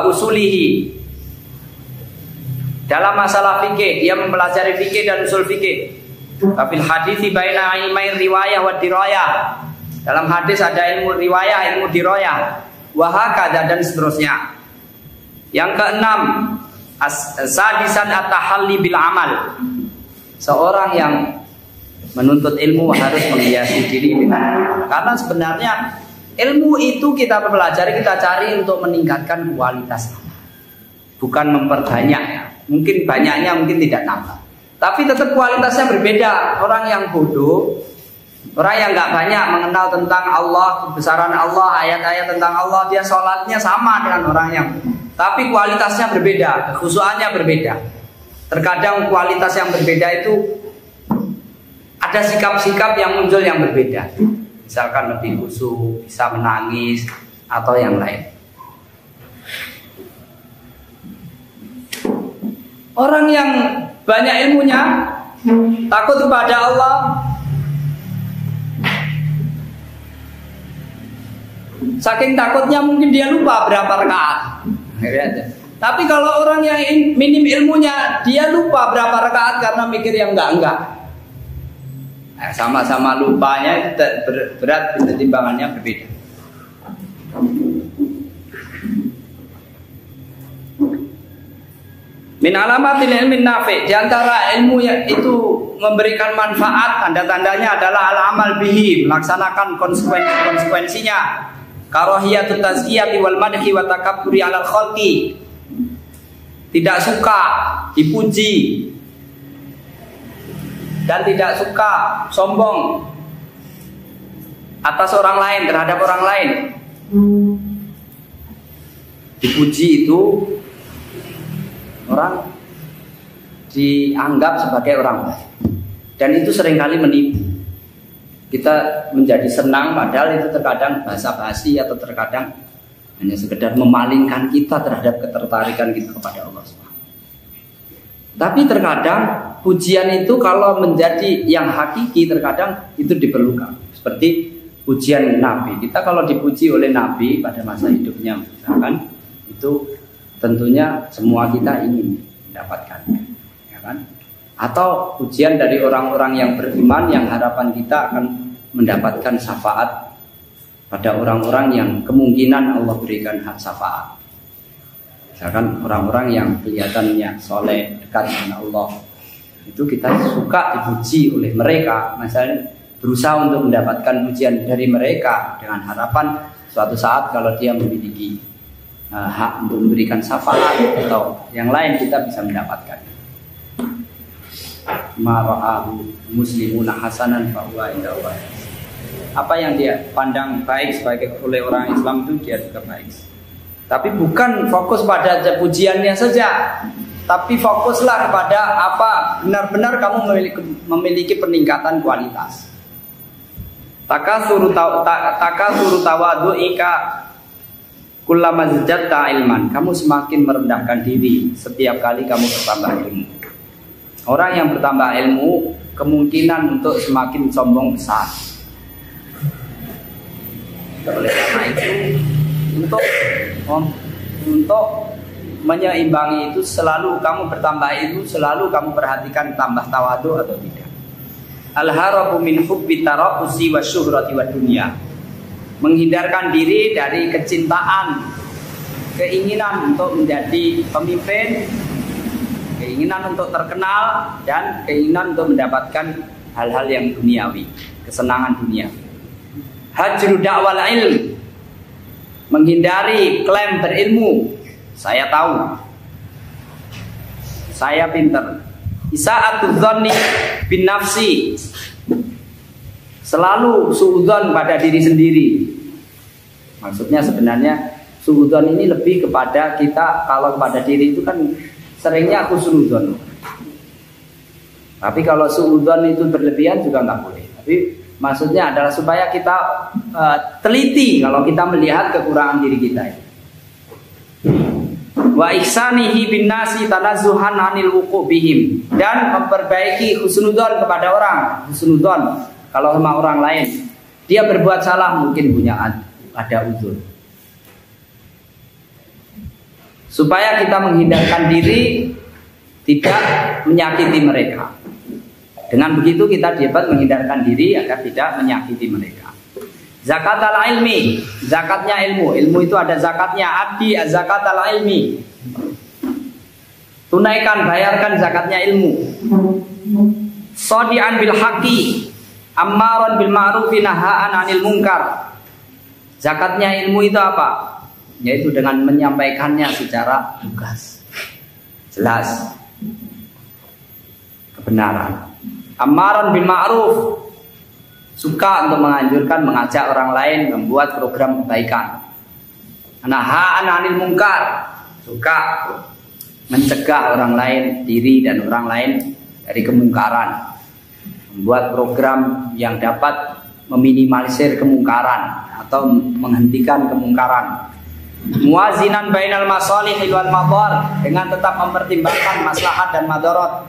usulihi. Dalam masalah fikih dia mempelajari fikih dan usul fikih. Fa fil hadithi baina ilmai riwayah wa dirayah. Dalam hadis ada ilmu riwayah, ilmu dirayah, wa hakadha, dan seterusnya. Yang keenam, sadisan at-tahalli bil amal. Seorang yang menuntut ilmu harus menghiasi diri dengan amal. Karena sebenarnya ilmu itu kita pelajari, kita cari untuk meningkatkan kualitas amal, bukan memperbanyak. Mungkin banyaknya mungkin tidak nambah, tapi tetap kualitasnya berbeda. Orang yang bodoh, orang yang nggak banyak mengenal tentang Allah, kebesaran Allah, ayat-ayat tentang Allah, dia sholatnya sama dengan orang yang, tapi kualitasnya berbeda, kekhusyuannya berbeda. Terkadang kualitas yang berbeda itu ada sikap-sikap yang muncul yang berbeda. Misalkan lebih khusyuk, bisa menangis, atau yang lain. Orang yang banyak ilmunya, takut kepada Allah, saking takutnya mungkin dia lupa berapa rakaat. Tapi kalau orang yang minim ilmunya, dia lupa berapa rakaat karena mikir yang enggak. Sama-sama lupanya berat, timbangannya berbeda. Min alamatil ilmin nafi, di antara ilmu yang itu memberikan manfaat, tanda-tandanya adalah al-amal bihi, melaksanakan konsekuensinya. Karahiyatut tazkiyati wal madhi wa takabburi 'alal khalqi. Tidak suka dipuji dan tidak suka sombong atas orang lain, terhadap orang lain. Dipuji itu orang dianggap sebagai orang baik, dan itu seringkali menipu. Kita menjadi senang padahal itu terkadang basa-basi atau terkadang hanya sekedar memalingkan kita terhadap ketertarikan kita kepada Allah SWT. Tapi terkadang pujian itu kalau menjadi yang hakiki, terkadang itu diperlukan. Seperti pujian Nabi. Kita kalau dipuji oleh Nabi pada masa hidupnya misalkan, itu tentunya semua kita ingin. mendapatkannya, ya kan? Atau pujian dari orang-orang yang beriman yang harapan kita akan mendapatkan syafaat pada orang-orang yang kemungkinan Allah berikan hak syafaat. Misalkan orang-orang yang kelihatannya soleh, dekat dengan Allah, itu kita suka dipuji oleh mereka, misalnya berusaha untuk mendapatkan pujian dari mereka dengan harapan suatu saat kalau dia memiliki hak untuk memberikan syafaat atau yang lain kita bisa mendapatkan. Mara'ahu muslimuna hasanan fa huwa indahu. Apa yang dia pandang baik sebagai oleh orang Islam itu dia juga baik. Tapi bukan fokus pada pujiannya saja, tapi fokuslah kepada apa benar-benar kamu memiliki peningkatan kualitas. Takasuru tawadu'ika kullama zadatta ilman. Kamu semakin merendahkan diri setiap kali kamu bertambah ilmu. Orang yang bertambah ilmu kemungkinan untuk semakin sombong besar. Oleh karena itu untuk menyeimbangi itu selalu kamu bertambah itu selalu kamu perhatikan tambah tawadu atau tidak. Al-harabu min hubbi taraqusi wa syuhrati wa dunya. Menghindarkan diri dari kecintaan, keinginan untuk menjadi pemimpin, keinginan untuk terkenal, dan keinginan untuk mendapatkan hal-hal yang duniawi, kesenangan dunia. Hajru da'wal ilm, menghindari klaim berilmu. Saya tahu, saya pinter. Isa'atu dzanni bin nafsi, selalu suudzon pada diri sendiri. Maksudnya sebenarnya suudzon ini lebih kepada kita, kalau kepada diri itu kan seringnya aku suudzon. Tapi kalau suudzon itu berlebihan juga nggak boleh. Tapi maksudnya adalah supaya kita teliti kalau kita melihat kekurangan diri kita. Wa ihsanihi bin nasi tanazzuhan 'anil wuqu' bihim, dan memperbaiki husnudzon kepada orang. Husnudzon kalau sama orang lain, dia berbuat salah mungkin punya ada uzur. Supaya kita menghindarkan diri tidak menyakiti mereka. Dengan begitu kita dapat menghindarkan diri agar tidak menyakiti mereka. Zakat al-ilmi, zakatnya ilmu. Ilmu itu ada zakatnya. Addi zakat al-ilmi. Tunaikan, bayarkan zakatnya ilmu. Shadi'an bil haqqi, ammaran bil ma'rufi, nahaan 'anil munkar. Zakatnya ilmu itu apa? Yaitu dengan menyampaikannya secara lugas, jelas, kebenaran. Ammaran bil ma'ruf, suka untuk menganjurkan, mengajak orang lain membuat program kebaikan. Nahaan 'anil munkar, suka mencegah orang lain, diri dan orang lain dari kemungkaran. Membuat program yang dapat meminimalisir kemungkaran atau menghentikan kemungkaran. Muwazinan bainal masalih wal madar, dengan tetap mempertimbangkan maslahat dan madarat.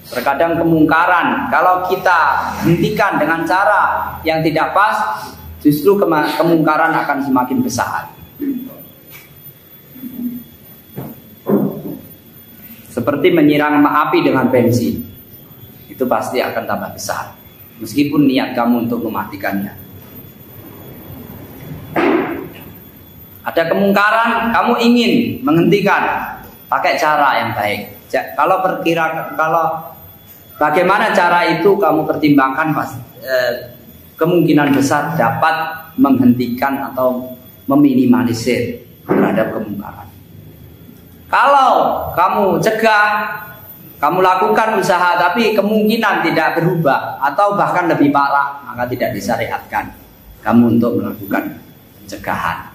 Terkadang kemungkaran kalau kita hentikan dengan cara yang tidak pas, justru kemungkaran akan semakin besar. Seperti menyiram api dengan bensin, itu pasti akan tambah besar, meskipun niat kamu untuk mematikannya. Ada kemungkaran, kamu ingin menghentikan, pakai cara yang baik. Kalau bagaimana cara itu kamu pertimbangkan, kemungkinan besar dapat menghentikan atau meminimalisir terhadap kemungkaran. Kalau kamu cegah, kamu lakukan usaha tapi kemungkinan tidak berubah atau bahkan lebih parah, maka tidak disyariatkan kamu untuk melakukan pencegahan.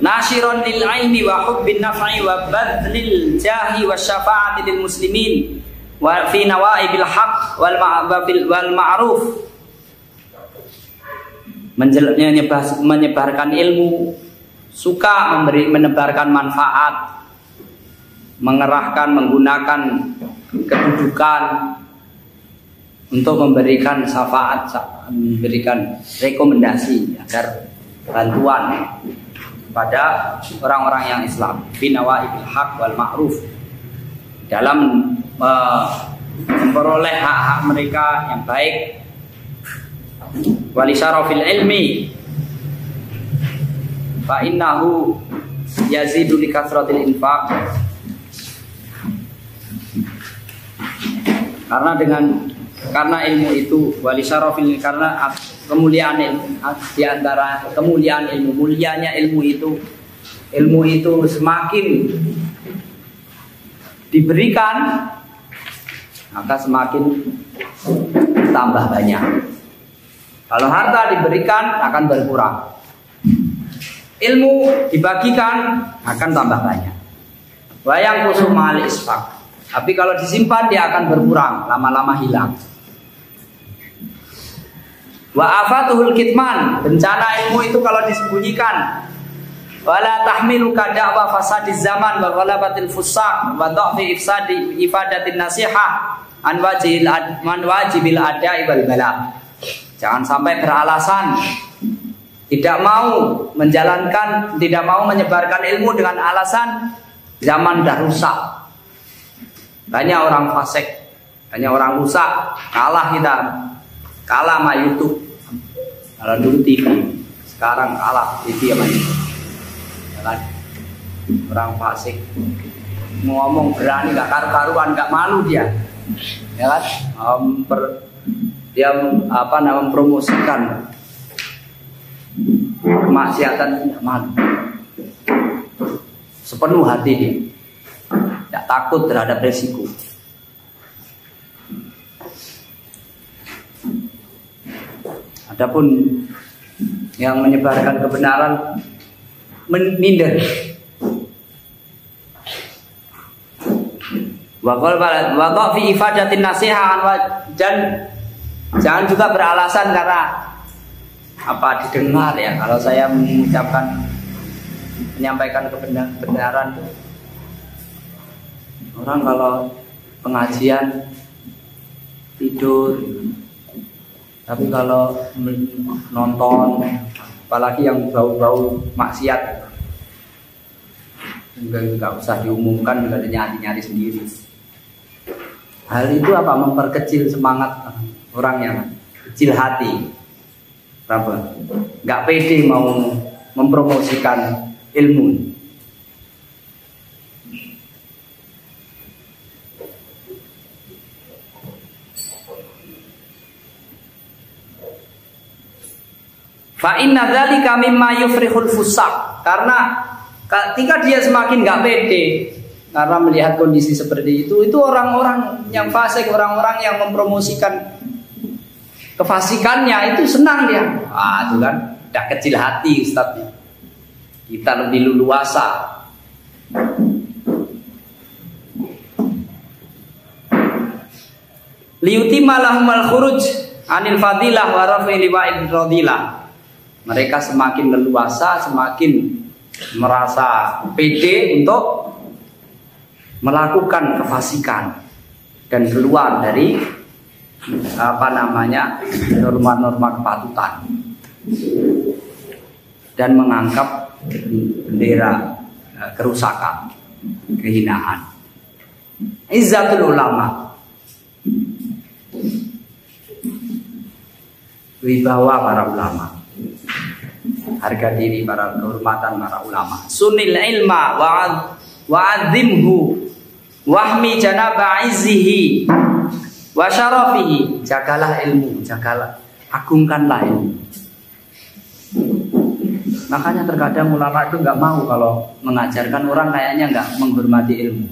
Nashiron lil ilmi wa hubbin naf'i wa badlil jahi wa syafa'ati lil muslimin wa fi nawaibil haqq wal ma'ruf, menyebarkan ilmu, suka menebarkan manfaat, mengerahkan, menggunakan kedudukan untuk memberikan syafaat, memberikan rekomendasi agar bantuan kepada orang-orang yang Islam binawaibil haq wal ma'ruf, dalam memperoleh hak-hak mereka yang baik, wali syarafil ilmi fa innahu yazidu li kathratil infaq, karena ilmu itu wali syarafil, karena kemuliaan ilmu, di antara kemuliaan ilmu, mulianya ilmu itu semakin diberikan maka semakin tambah banyak. Kalau harta diberikan akan berkurang, ilmu dibagikan akan tambah banyak. Wayang kusum mal isfaq, tapi kalau disimpan dia akan berkurang, lama-lama hilang. Wa afatuhul kitman, bencana ilmu itu kalau disembunyikan. Wala tahmilu kada'wa fasadiz zaman wa ghalabatil fusaq wa dha'fi ifadatin nasihah an wajibil ada'i wal bala. Jangan sampai beralasan tidak mau menjalankan, tidak mau menyebarkan ilmu dengan alasan zaman dah rusak. Banyak orang fasik, banyak orang rusak, kalah kita. Kalah sama YouTube. Kalau dulu TV, sekarang kalah TV sama YouTube. Ya kan? Orang fasik ngomong berani, gak karu-karuan, gak malu dia. Ya kan? Dia mempromosikan kemaksiatan, tidak malu. Sepenuh hati dia. Tidak takut terhadap resiko. Adapun yang menyebarkan kebenaran minder. Wa fi ifadatin nasiha, dan jangan juga beralasan karena didengar ya. Kalau saya menyampaikan kebenaran, orang kalau pengajian tidur. Tapi kalau nonton, apalagi yang bau-bau maksiat, nggak usah diumumkan, juga nyari-nyari sendiri. Hal itu memperkecil semangat orang yang kecil hati, nggak pede mau mempromosikan ilmu. Fa inna dzalika mimma yufrihul fusaq, karena ketika dia semakin nggak pede karena melihat kondisi seperti itu orang-orang yang fasik, orang-orang yang mempromosikan kefasikannya itu senang dia. Itu kan tidak kecil hati Ustaz. Kita lebih leluasa. Liyutima lahumul khuruj anil fadilah wa rafi liwa'id radilah. Mereka semakin leluasa, semakin merasa pede untuk melakukan kefasikan dan keluar dari norma-norma kepatutan dan mengangkat bendera kerusakan, kehinaan. Izzatul ulama, wibawa para ulama, harga diri, para kehormatan para ulama. Sunil ilma wa'adzimhu wahmi janaba izzihi wa syarafihi. Jagalah ilmu, agungkanlah ilmu. Makanya terkadang ulama itu nggak mau kalau mengajarkan orang, kayaknya nggak menghormati ilmu.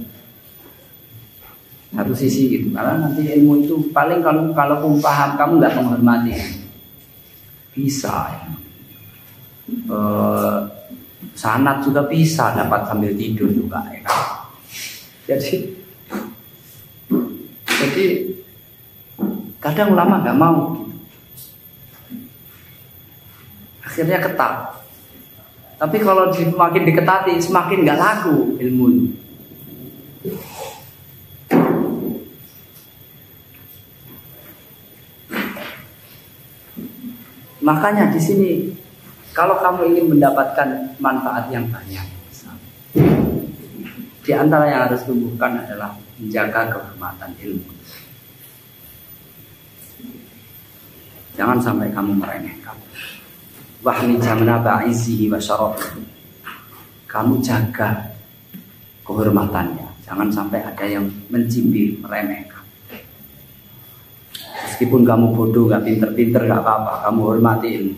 Satu sisi gitu, karena nanti ilmu itu paling kalau kamu paham, kamu nggak menghormati. Bisa ya. Sanad juga bisa dapat sambil tidur juga ya kan? Jadi kadang ulama nggak mau, akhirnya ketat. Tapi kalau semakin diketati semakin nggak laku ilmu itu. Makanya di sini Kalau kamu ingin mendapatkan manfaat yang banyak, di antara yang harus tumbuhkan adalah menjaga kehormatan ilmu. Jangan sampai kamu meremehkan. Wahmi jamna ba'izihi wa syaraf. Kamu jaga kehormatannya. Jangan sampai ada yang mencibir, meremehkan. Meskipun kamu bodoh, gak pinter-pinter, gak apa-apa. Kamu hormati ilmu.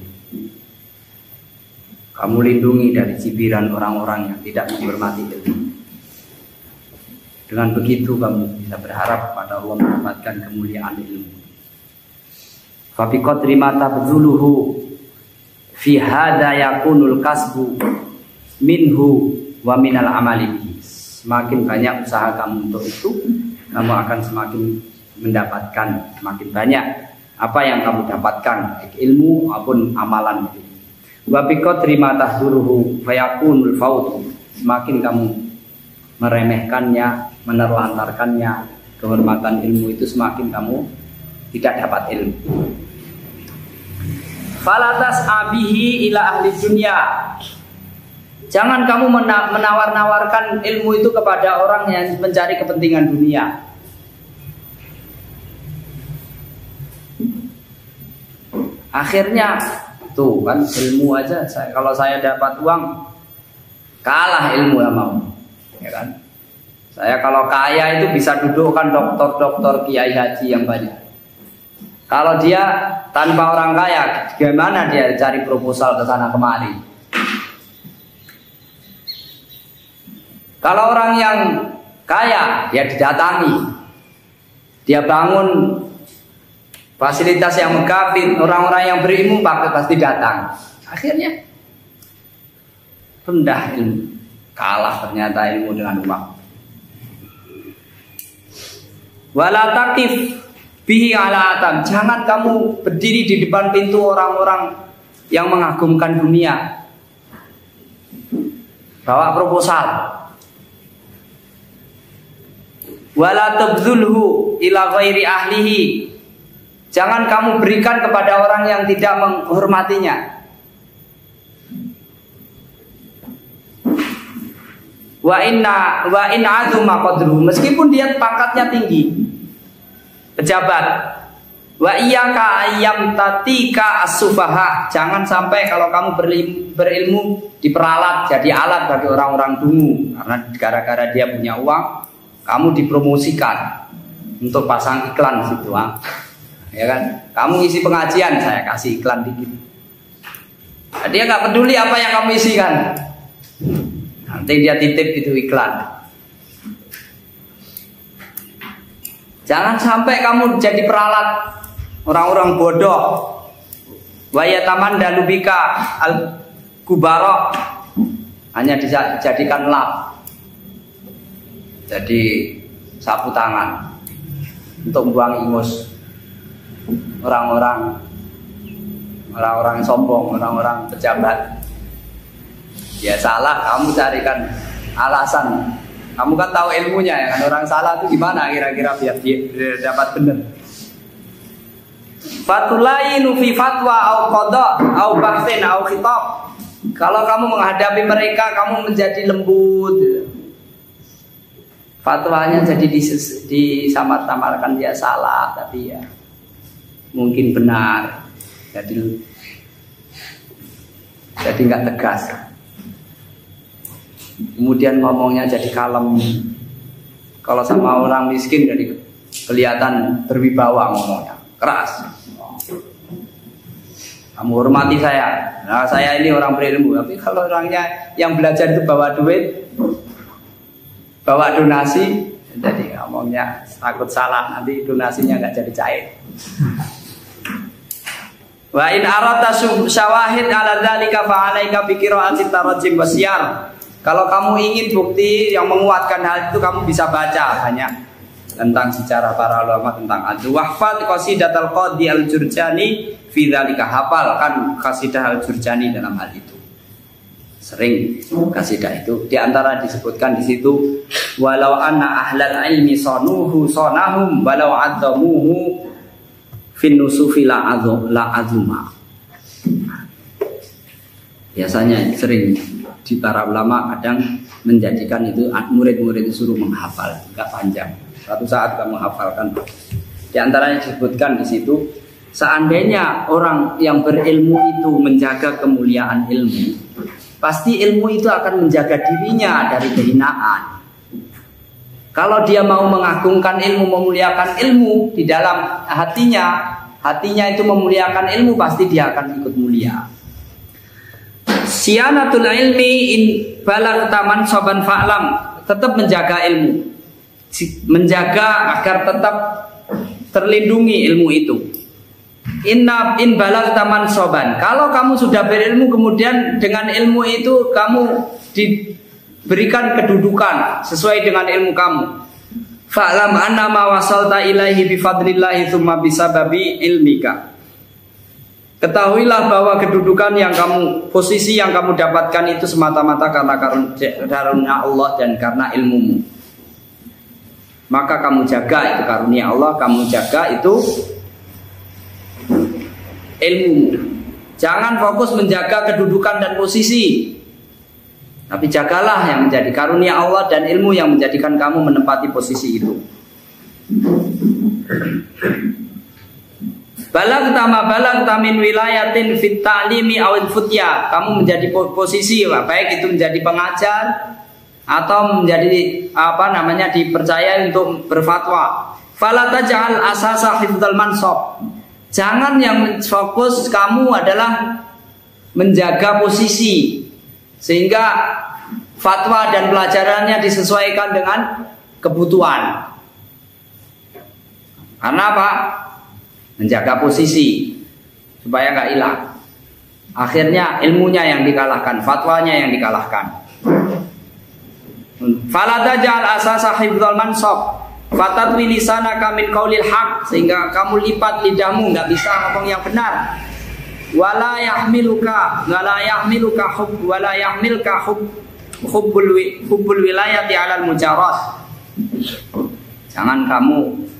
Kamu lindungi dari cibiran orang-orang yang tidak menghormati ilmu. Dengan begitu kamu bisa berharap pada Allah mendapatkan kemuliaan ilmu. Fabiqat rimata bdzuluhu fi hada yakunul kasbu minhu wa minal amali. Semakin banyak usaha kamu untuk itu, kamu akan semakin mendapatkan semakin banyak apa yang kamu dapatkan, baik ilmu maupun amalan. Wa biqat rimata dzuluhu fa yakunul fautu. Semakin kamu meremehkannya, menerlantarkannya, kehormatan ilmu itu semakin kamu tidak dapat ilmu. Falatas abihi ila ahli dunia. Jangan kamu menawar-nawarkan ilmu itu kepada orang yang mencari kepentingan dunia. Akhirnya tuh kan ilmu aja. Kalau saya dapat uang, kalah ilmu yang mau, ya kan? Saya kalau kaya itu bisa dudukkan dokter-dokter, kiai haji yang banyak. Kalau dia tanpa orang kaya, gimana dia cari proposal ke sana kemari? Kalau orang yang kaya, dia didatangi, dia bangun fasilitas yang megah, orang-orang yang berilmu pasti datang. Akhirnya rendah ilmu, kalah ternyata ilmu dengan uang. Wala taqif bihi ala atam. Jangan kamu berdiri di depan pintu orang-orang yang mengagumkan dunia. Bawa proposal. Wala tabdzulhu ila ghairi ahlihi. Jangan kamu berikan kepada orang yang tidak menghormatinya. Wa in azuma qadruhu, meskipun dia pangkatnya tinggi, pejabat. Wa iyyaka ayyam tatika as-sufaha. Jangan sampai kalau kamu berilmu diperalat jadi alat bagi orang-orang dungu, karena gara-gara dia punya uang, kamu dipromosikan untuk pasang iklan di situ, ya kan? Kamu isi pengajian, saya kasih iklan dikit. Nah, dia nggak peduli apa yang kamu isikan. Nanti dia titip itu iklan. Jangan sampai kamu jadi peralat orang-orang bodoh. Wa yatamandalu bika al-kubara, hanya dijadikan lap, jadi sapu tangan untuk membuang ingus orang-orang sombong, orang-orang pejabat. Ya salah, kamu carikan alasan. Kamu kan tahu ilmunya ya kan, orang salah itu gimana kira-kira biar dia dapat benar. Fatulainu fi fatwa au qada au bahsin au khitab. Kalau kamu menghadapi mereka, kamu menjadi lembut. Fatwanya jadi disamar-tamarkan dia salah, tapi ya mungkin benar. Jadi nggak tegas. Kemudian ngomongnya jadi kalem. Kalau sama orang miskin jadi kelihatan berwibawa ngomongnya, keras. Kamu hormati saya. Nah, saya ini orang berilmu. Tapi kalau orangnya yang belajar itu bawa duit, bawa donasi, jadi ngomongnya takut salah, nanti donasinya nggak jadi cair. Wa in arata syawahid ala dzalika fa 'alaika bi qira'ati tarjim wasyar. Kalau kamu ingin bukti yang menguatkan hal itu, kamu bisa baca banyak tentang sejarah para ulama tentang itu. Wahfal qasidatul Qadi al-Jurjani fi dzalika, hafalkan qasidah al-Jurjani dalam hal itu. Sering qasidah itu di antara disebutkan di situ, walau anna ahlal ilmi sanuhu sanahum walau adzamuhu fin nusufi la azuma. biasanya sering di para ulama kadang menjadikan itu murid-murid disuruh menghafal, enggak panjang. Suatu saat kamu hafalkan. Di antaranya disebutkan di situ, seandainya orang yang berilmu itu menjaga kemuliaan ilmu, pasti ilmu itu akan menjaga dirinya dari kehinaan. Kalau dia mau mengagungkan ilmu, memuliakan ilmu di dalam hatinya itu memuliakan ilmu, pasti dia akan ikut mulia. Siyanatul ilmi in balagh taman soban fa'lam, tetap menjaga ilmu, menjaga agar tetap terlindungi ilmu itu. In balagh taman soban, kalau kamu sudah berilmu kemudian dengan ilmu itu kamu diberikan kedudukan sesuai dengan ilmu kamu, fa'lam anna ma wasalta ilaihi bifadlillahi tsumma bisababi ilmika. Ketahuilah bahwa kedudukan yang kamu, posisi yang kamu dapatkan itu semata-mata karena karunia Allah dan karena ilmumu. Maka kamu jaga itu karunia Allah, kamu jaga itu ilmumu. Jangan fokus menjaga kedudukan dan posisi, tapi jagalah yang menjadi karunia Allah dan ilmu yang menjadikan kamu menempati posisi itu. Balagh tamin wilayatin fit ta'limi awil futya, kamu menjadi posisi baik itu menjadi pengajar atau menjadi dipercaya untuk berfatwa. Fala taj'al asasa hifdzal mansab, jangan yang fokus kamu adalah menjaga posisi sehingga fatwa dan pelajarannya disesuaikan dengan kebutuhan. Karena apa? Menjaga posisi supaya nggak hilang. Akhirnya ilmunya yang dikalahkan, fatwanya yang dikalahkan. Fala taj'al asasa hifdzal mansab fatatwi lisanaka min qaulil haq, sehingga kamu lipat lidahmu, nggak bisa ngomong yang benar. Wala yahmiluka hubbul wilayati 'alal mujarrad. Jangan kamu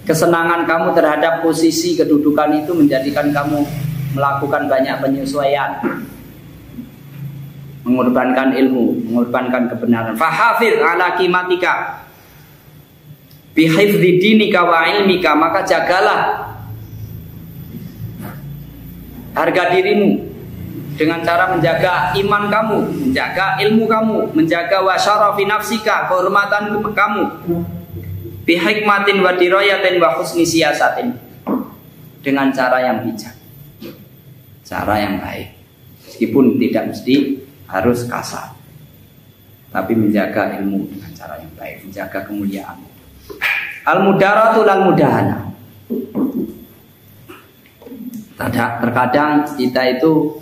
kesenangan kamu terhadap posisi kedudukan itu menjadikan kamu melakukan banyak penyesuaian, mengorbankan ilmu, mengorbankan kebenaran. Fahafiz ala qimatika bihifdzi dinika wa ilmika, maka jagalah harga dirimu dengan cara menjaga iman kamu, menjaga ilmu kamu, menjaga wa syarafi nafsika, kehormatan kamu, bihikmatin wa dirayatin wa husni siyasatin, dengan cara yang bijak, cara yang baik, meskipun tidak mesti harus kasar, tapi menjaga ilmu dengan cara yang baik, menjaga kemuliaan. Al-mudaratu lal mudahana. Terkadang kita itu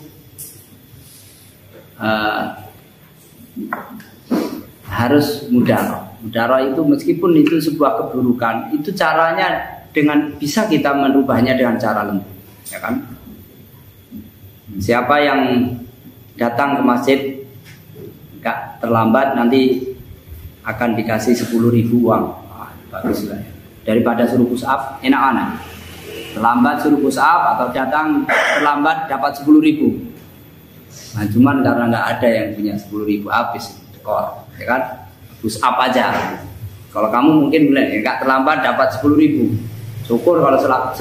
harus mudarah. Mudarah itu meskipun itu sebuah keburukan, itu caranya dengan bisa kita merubahnya dengan cara lembut, ya kan? Siapa yang datang ke masjid gak terlambat nanti akan dikasih 10.000 uang. Bagus lah ya. Daripada suruh push up, enak-enak. Terlambat suruh push up atau datang terlambat dapat 10.000. Nah, cuman karena nggak ada yang punya 10.000 habis dekor, ya kan? Push up aja. Kalau kamu mungkin bilang nggak terlambat dapat 10.000. Syukur kalau 100.000.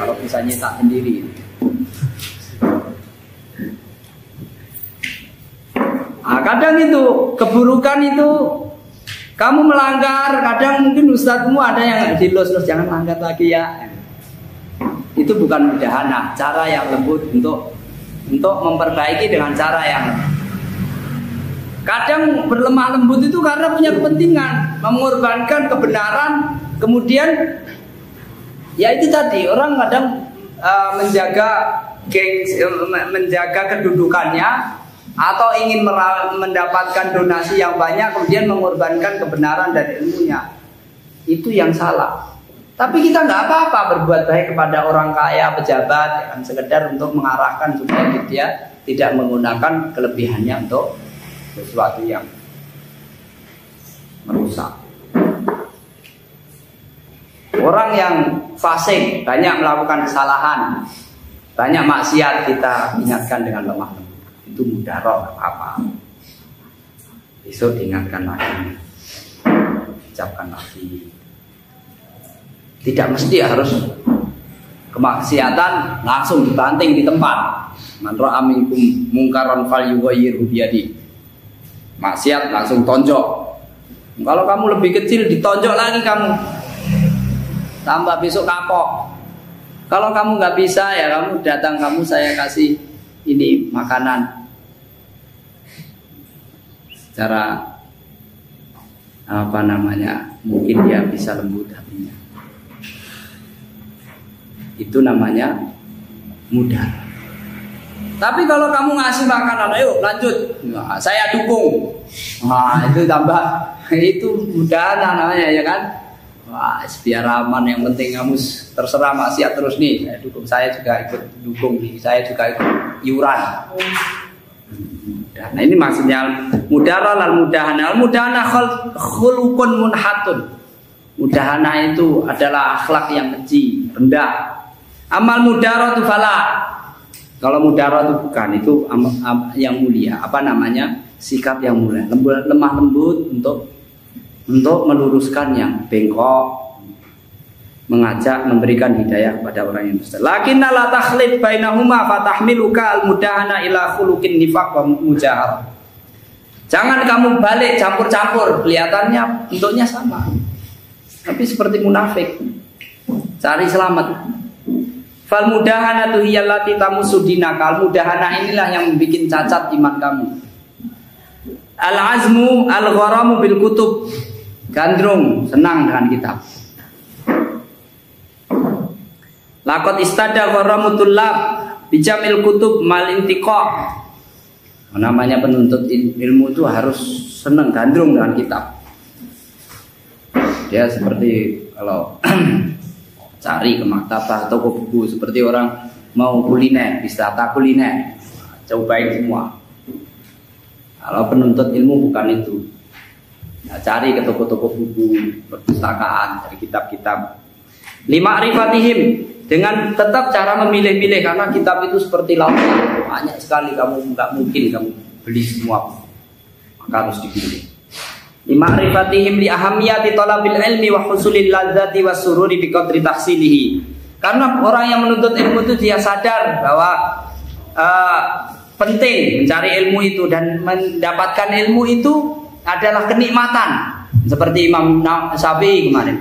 Kalau bisa nyetak sendiri. Nah, kadang itu keburukan itu kamu melanggar, kadang mungkin ustadzmu ada yang dilos-los, jangan langgar lagi ya. Itu bukan mudahana, cara yang lembut untuk memperbaiki dengan cara yang kadang berlemah lembut itu karena punya kepentingan, mengorbankan kebenaran, kemudian ya itu tadi orang kadang menjaga kedudukannya atau ingin mendapatkan donasi yang banyak, kemudian mengorbankan kebenaran dan ilmunya. Itu yang salah. Tapi kita nggak apa-apa berbuat baik kepada orang kaya, pejabat, yang sekedar untuk mengarahkan supaya dia tidak menggunakan kelebihannya untuk sesuatu yang merusak. Orang yang fasik banyak melakukan kesalahan, banyak maksiat kita ingatkan dengan lemah lembut. Itu mudarat apa? Besok diingatkan lagi, ucapkan lagi. Tidak mesti harus kemaksiatan langsung dibanting di tempat. Man ra'a minkum mungkaran falyughayyirhu biyadi. Maksiat langsung tonjok. Kalau kamu lebih kecil ditonjok lagi kamu. Tambah besok kapok. Kalau kamu nggak bisa ya kamu datang, kamu saya kasih ini makanan. Secara apa namanya, mungkin dia bisa lembut hatinya. Itu namanya mudah. Tapi kalau kamu ngasih makanan, ayo lanjut, nah, saya dukung. Nah, itu tambah, itu mudah namanya ya kan. Wah, biar aman, yang penting kamu terserah maksiat terus nih. Saya dukung, saya juga ikut dukung nih, saya juga ikut iuran. Nah ini maksudnya mudarah al mudahana. Al mudahana khuluqun munhatun. Mudahana itu adalah akhlak yang keji, rendah. Amal mudarah itu fala. Kalau mudarah itu bukan, itu yang mulia. Apa namanya? Sikap yang mulia, lemah lembut untuk meluruskan yang bengkok, mengajak, memberikan hidayah kepada orang yang besar. Lakinna la takhlid bainahuma fatahmiluka al-mudahana ila khuluqin nifaq wa mujahar. Jangan kamu balik campur-campur, kelihatannya bentuknya sama. Tapi seperti munafik. Cari selamat. Fal mudahanatu hiyallati tamusudinaka. Al-mudahana inilah yang membuat cacat iman kamu. Al-azmu al-gharamu bil kutub. Gandrung, senang dengan kitab. Laqad istada gharamutul lab bijamil kutub mal intiqa. Namanya penuntut ilmu itu harus senang, gandrung dengan kitab. Dia seperti kalau cari ke maktabah toko buku, seperti orang mau kuliner, wisata kuliner, cobain semua. Kalau penuntut ilmu bukan itu. Nah, cari ke toko-toko buku, perpustakaan, dari kitab-kitab. Lima rifatihim, dengan tetap cara memilih-milih, karena kitab itu seperti lautan, banyak sekali, kamu nggak mungkin kamu beli semua, maka harus dipilih. Lima rifatihim li ahamiyati talabil ilmi wa husulil ladzati was sururi bi qadri tahsilihi. Karena orang yang menuntut ilmu itu dia sadar bahwa penting mencari ilmu itu, dan mendapatkan ilmu itu adalah kenikmatan. Seperti Imam Syafi'i kemarin,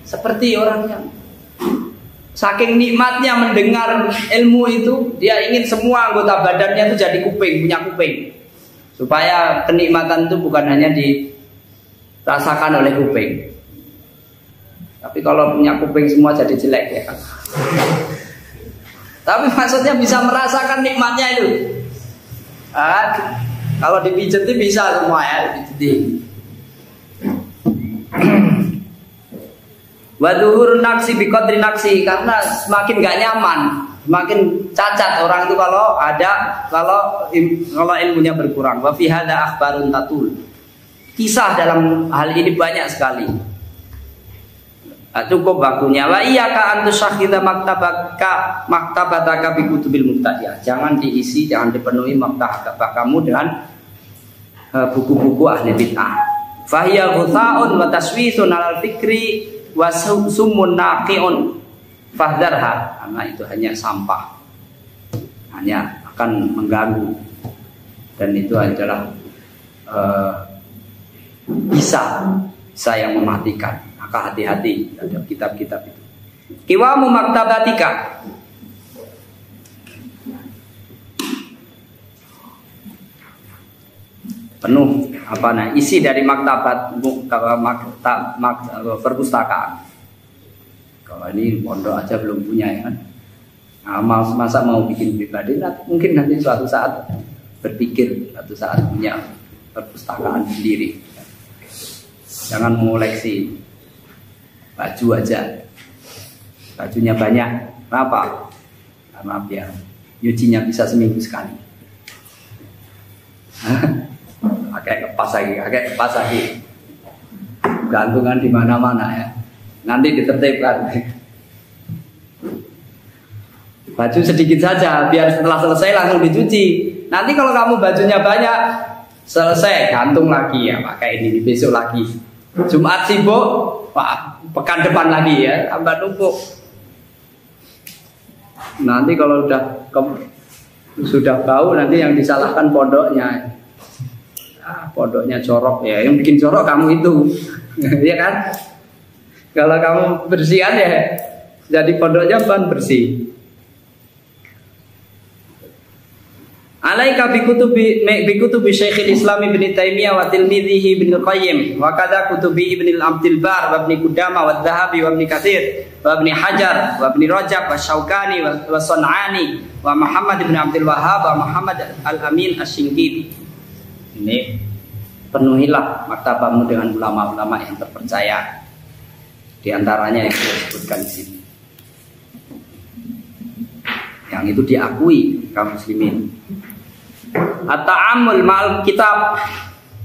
seperti orang yang saking nikmatnya mendengar ilmu itu, dia ingin semua anggota badannya itu jadi kuping, punya kuping, supaya kenikmatan itu bukan hanya dirasakan oleh kuping. Tapi kalau punya kuping semua jadi jelek ya kan. Tapi maksudnya bisa merasakan nikmatnya itu. Kalau dipijeti bisa semua ya, dipijeti. Waduhur naksi biqadri naksi, karena semakin gak nyaman, semakin cacat orang itu kalau ilmunya berkurang. Wa fi hadza akhbarun tatul. Kisah dalam hal ini banyak sekali. Cukup waktunya. Wa iyyaka an tusakhidha maktabataka bi kutubil mubtadi'ah. Jangan diisi, jangan dipenuhi maktabah kamu dengan buku-buku ahli bid'ah. Fa hiya ghutha'un wa taswisun 'alal fikri wa summun naqi'un. Fahdharha. Karena itu hanya sampah. Hanya akan mengganggu. Dan itu adalah bisa yang mematikan. Maka hati-hati terhadap kitab-kitab itu. Kiwamu maktabatika. Penuh isi dari maktabat perpustakaan. Kalau ini pondok aja belum punya ya kan. Nah, masa mau bikin pribadi, mungkin nanti suatu saat berpikir, suatu saat punya perpustakaan sendiri. Jangan mengoleksi baju aja, bajunya banyak. Kenapa? Karena biar nyucinya bisa seminggu sekali. Pakai kepas lagi, gantungan di mana-mana ya. Nanti ditertibkan. Baju sedikit saja, biar setelah selesai langsung dicuci. Nanti kalau kamu bajunya banyak, selesai gantung lagi ya, pakai ini besok lagi. Jumat sibuk, pekan depan lagi ya, tambah numpuk. Nanti kalau sudah bau, nanti yang disalahkan pondoknya. Pondoknya jorok ya, yang bikin jorok kamu itu, ya kan? Kalau kamu bersihan ya, jadi pondoknya ban bersih. Alaika bi kutubi Syekhul Islam Ibnu Taimiyah wa tilmidhihi Ibnu Qayyim wa kadza kutubi Ibnu Abdul Bar wa Ibnu Qudamah wa Dzahabi wa Ibnu Katsir wa Ibnu Hajar wa Ibnu Rajab wa Syaukani wa Sun'ani wa Muhammad Ibnu Abdul Wahhab wa Muhammad Al-Amin Asy-Syinqiti. Ini penuhilah maktabahmu dengan ulama-ulama yang terpercaya. Di antaranya yang disebutkan di sini. Yang itu diakui kaum muslimin. At-ta'ammul ma'al kitab,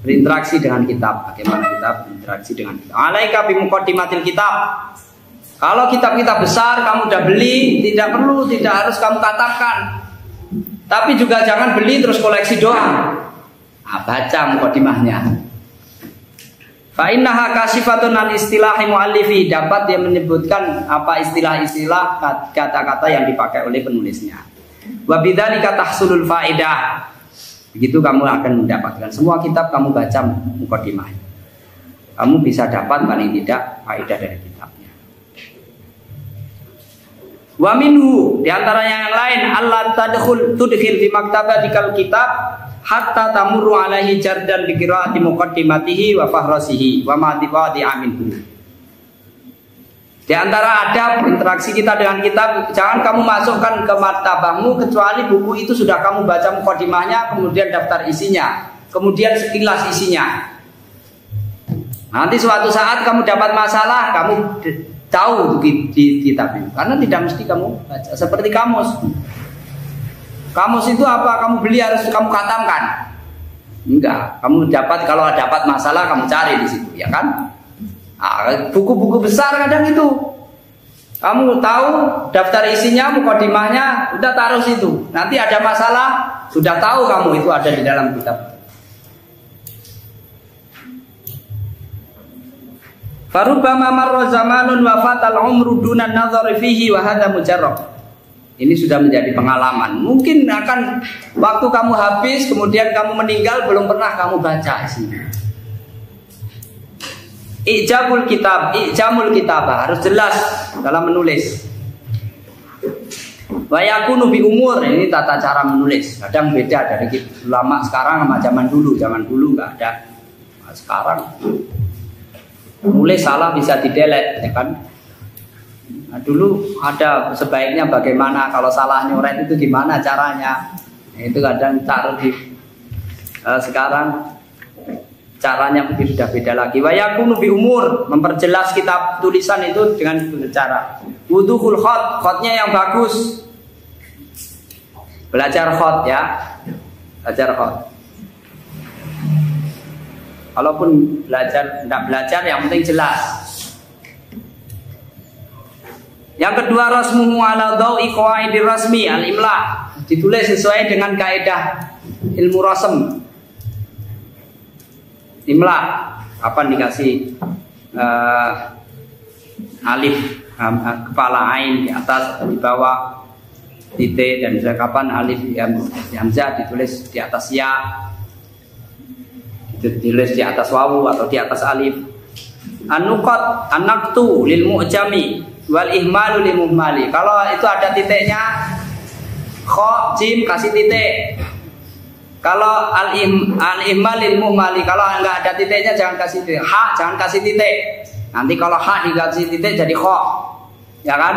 berinteraksi dengan kitab. Bagaimana kitab berinteraksi dengan kitab? Alaika bi muqaddimatil kitab. Kalau kitab-kitab besar kamu udah beli, tidak harus kamu katakan. Tapi juga jangan beli terus koleksi doang. Baca muqaddimahnya. Fa innaha kasifatun an istilahi muallifi, dapat dia menyebutkan apa istilah-istilah kata-kata yang dipakai oleh penulisnya. Wa bidzalika tahsulul faidah. Begitu kamu akan mendapatkan semua kitab kamu baca muqaddimahnya. Kamu bisa dapat paling tidak faedah dari kitabnya. Wa minhu, di antaranya yang lain, Allah tudkhil fi maktabatikal kitab hatta tamurru alaihi jardan bi qiraati muqaddimatihi wa fahrasihi wa ma diqadi aminhu. Di antara adab interaksi kita dengan kitab, jangan kamu masukkan ke maktabahmu kecuali buku itu sudah kamu baca muqaddimahnya, kemudian daftar isinya, kemudian sekilas isinya. Nanti suatu saat kamu dapat masalah, kamu tahu di kitab itu, karena tidak mesti kamu baca. Seperti kamus. Kamus itu apa? Kamu beli harus kamu khatamkan? Enggak. Kamu kalau dapat masalah kamu cari di situ, ya kan? Buku-buku besar kadang itu. Kamu tahu daftar isinya, muqaddimahnya, udah taruh situ. Nanti ada masalah, sudah tahu kamu itu ada di dalam kitab. Farubbama marra zamanun wa fatal umru dunan nadhari fihi wa hadza mujarrab. Ini sudah menjadi pengalaman. Mungkin akan waktu kamu habis, kemudian kamu meninggal, belum pernah kamu baca isinya. Ijamul kitab harus jelas dalam menulis. Wa yakunu bi umur, ini tata cara menulis. Kadang beda dari ulama sekarang sama zaman dulu. Zaman dulu enggak ada. Nah, sekarang nulis salah bisa didelete, ya kan? Nah, dulu ada sebaiknya bagaimana kalau salah nyoret itu gimana caranya. Nah, itu kadang taruh di sekarang caranya mungkin sudah beda lagi. Wa yakunu bi umur, memperjelas kitab tulisan itu dengan cara wuduhul khat, khatnya yang bagus. Belajar khat ya. Belajar khat. Kalaupun tidak belajar yang penting jelas. Yang kedua, rasmuhu ala dhawi qawaidir rasmi al-imla, ditulis sesuai dengan kaidah ilmu rasm. Imla, kapan dikasih alif kepala ain di atas atau di bawah, titik, dan kapan alif hamzah ditulis di atas ya, ditulis di atas wawu atau di atas alif. An-nuqat, an-naqtu lil mu'jami wal ihmalu lil muhmali. Kalau itu ada titiknya, kha, jim kasih titik. Kalau al-ihmal lil muhmali, kalau enggak ada titiknya jangan kasih titik. Ha jangan kasih titik. Nanti kalau ha dikasih titik jadi kha. Ya kan?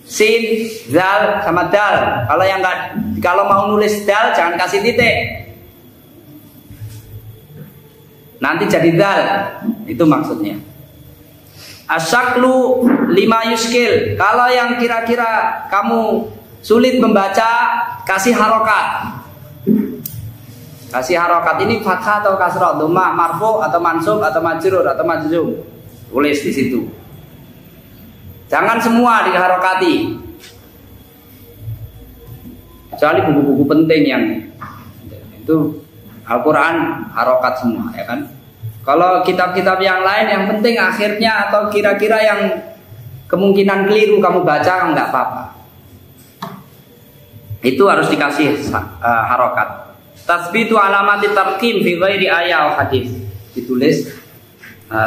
Sin, zal sama dal. Kalau mau nulis dal jangan kasih titik. Nanti jadi dal. Itu maksudnya. Asyaklu lima yuskil. Kalau yang kira-kira kamu sulit membaca, kasih harokat. Kasih harokat ini fathah atau kasrah, dhammah, marfu atau mansub atau majrur atau majzum. Tulis di situ. Jangan semua diharokati, kecuali buku-buku penting yang itu Al-Quran harokat semua, ya kan? Kalau kitab-kitab yang lain yang penting akhirnya atau kira-kira yang kemungkinan keliru kamu baca nggak apa-apa. Itu harus dikasih harokat. Tasbitu alamati tarkim fi ghairi ayat atau hadis. Ditulis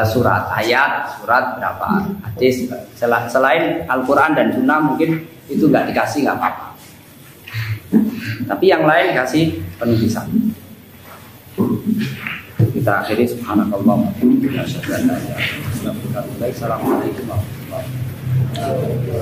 surat, ayat, surat berapa, hadis. Selain Al-Quran dan Sunnah mungkin itu nggak dikasih, nggak apa-apa. Tapi yang lain kasih penulisan. Kita akhiri subhanakallah wa bihamdika asyhadu an la ilaha illa anta astaghfiruka wa atubu ilaik. Assalamualaikum warahmatullahi wabarakatuh.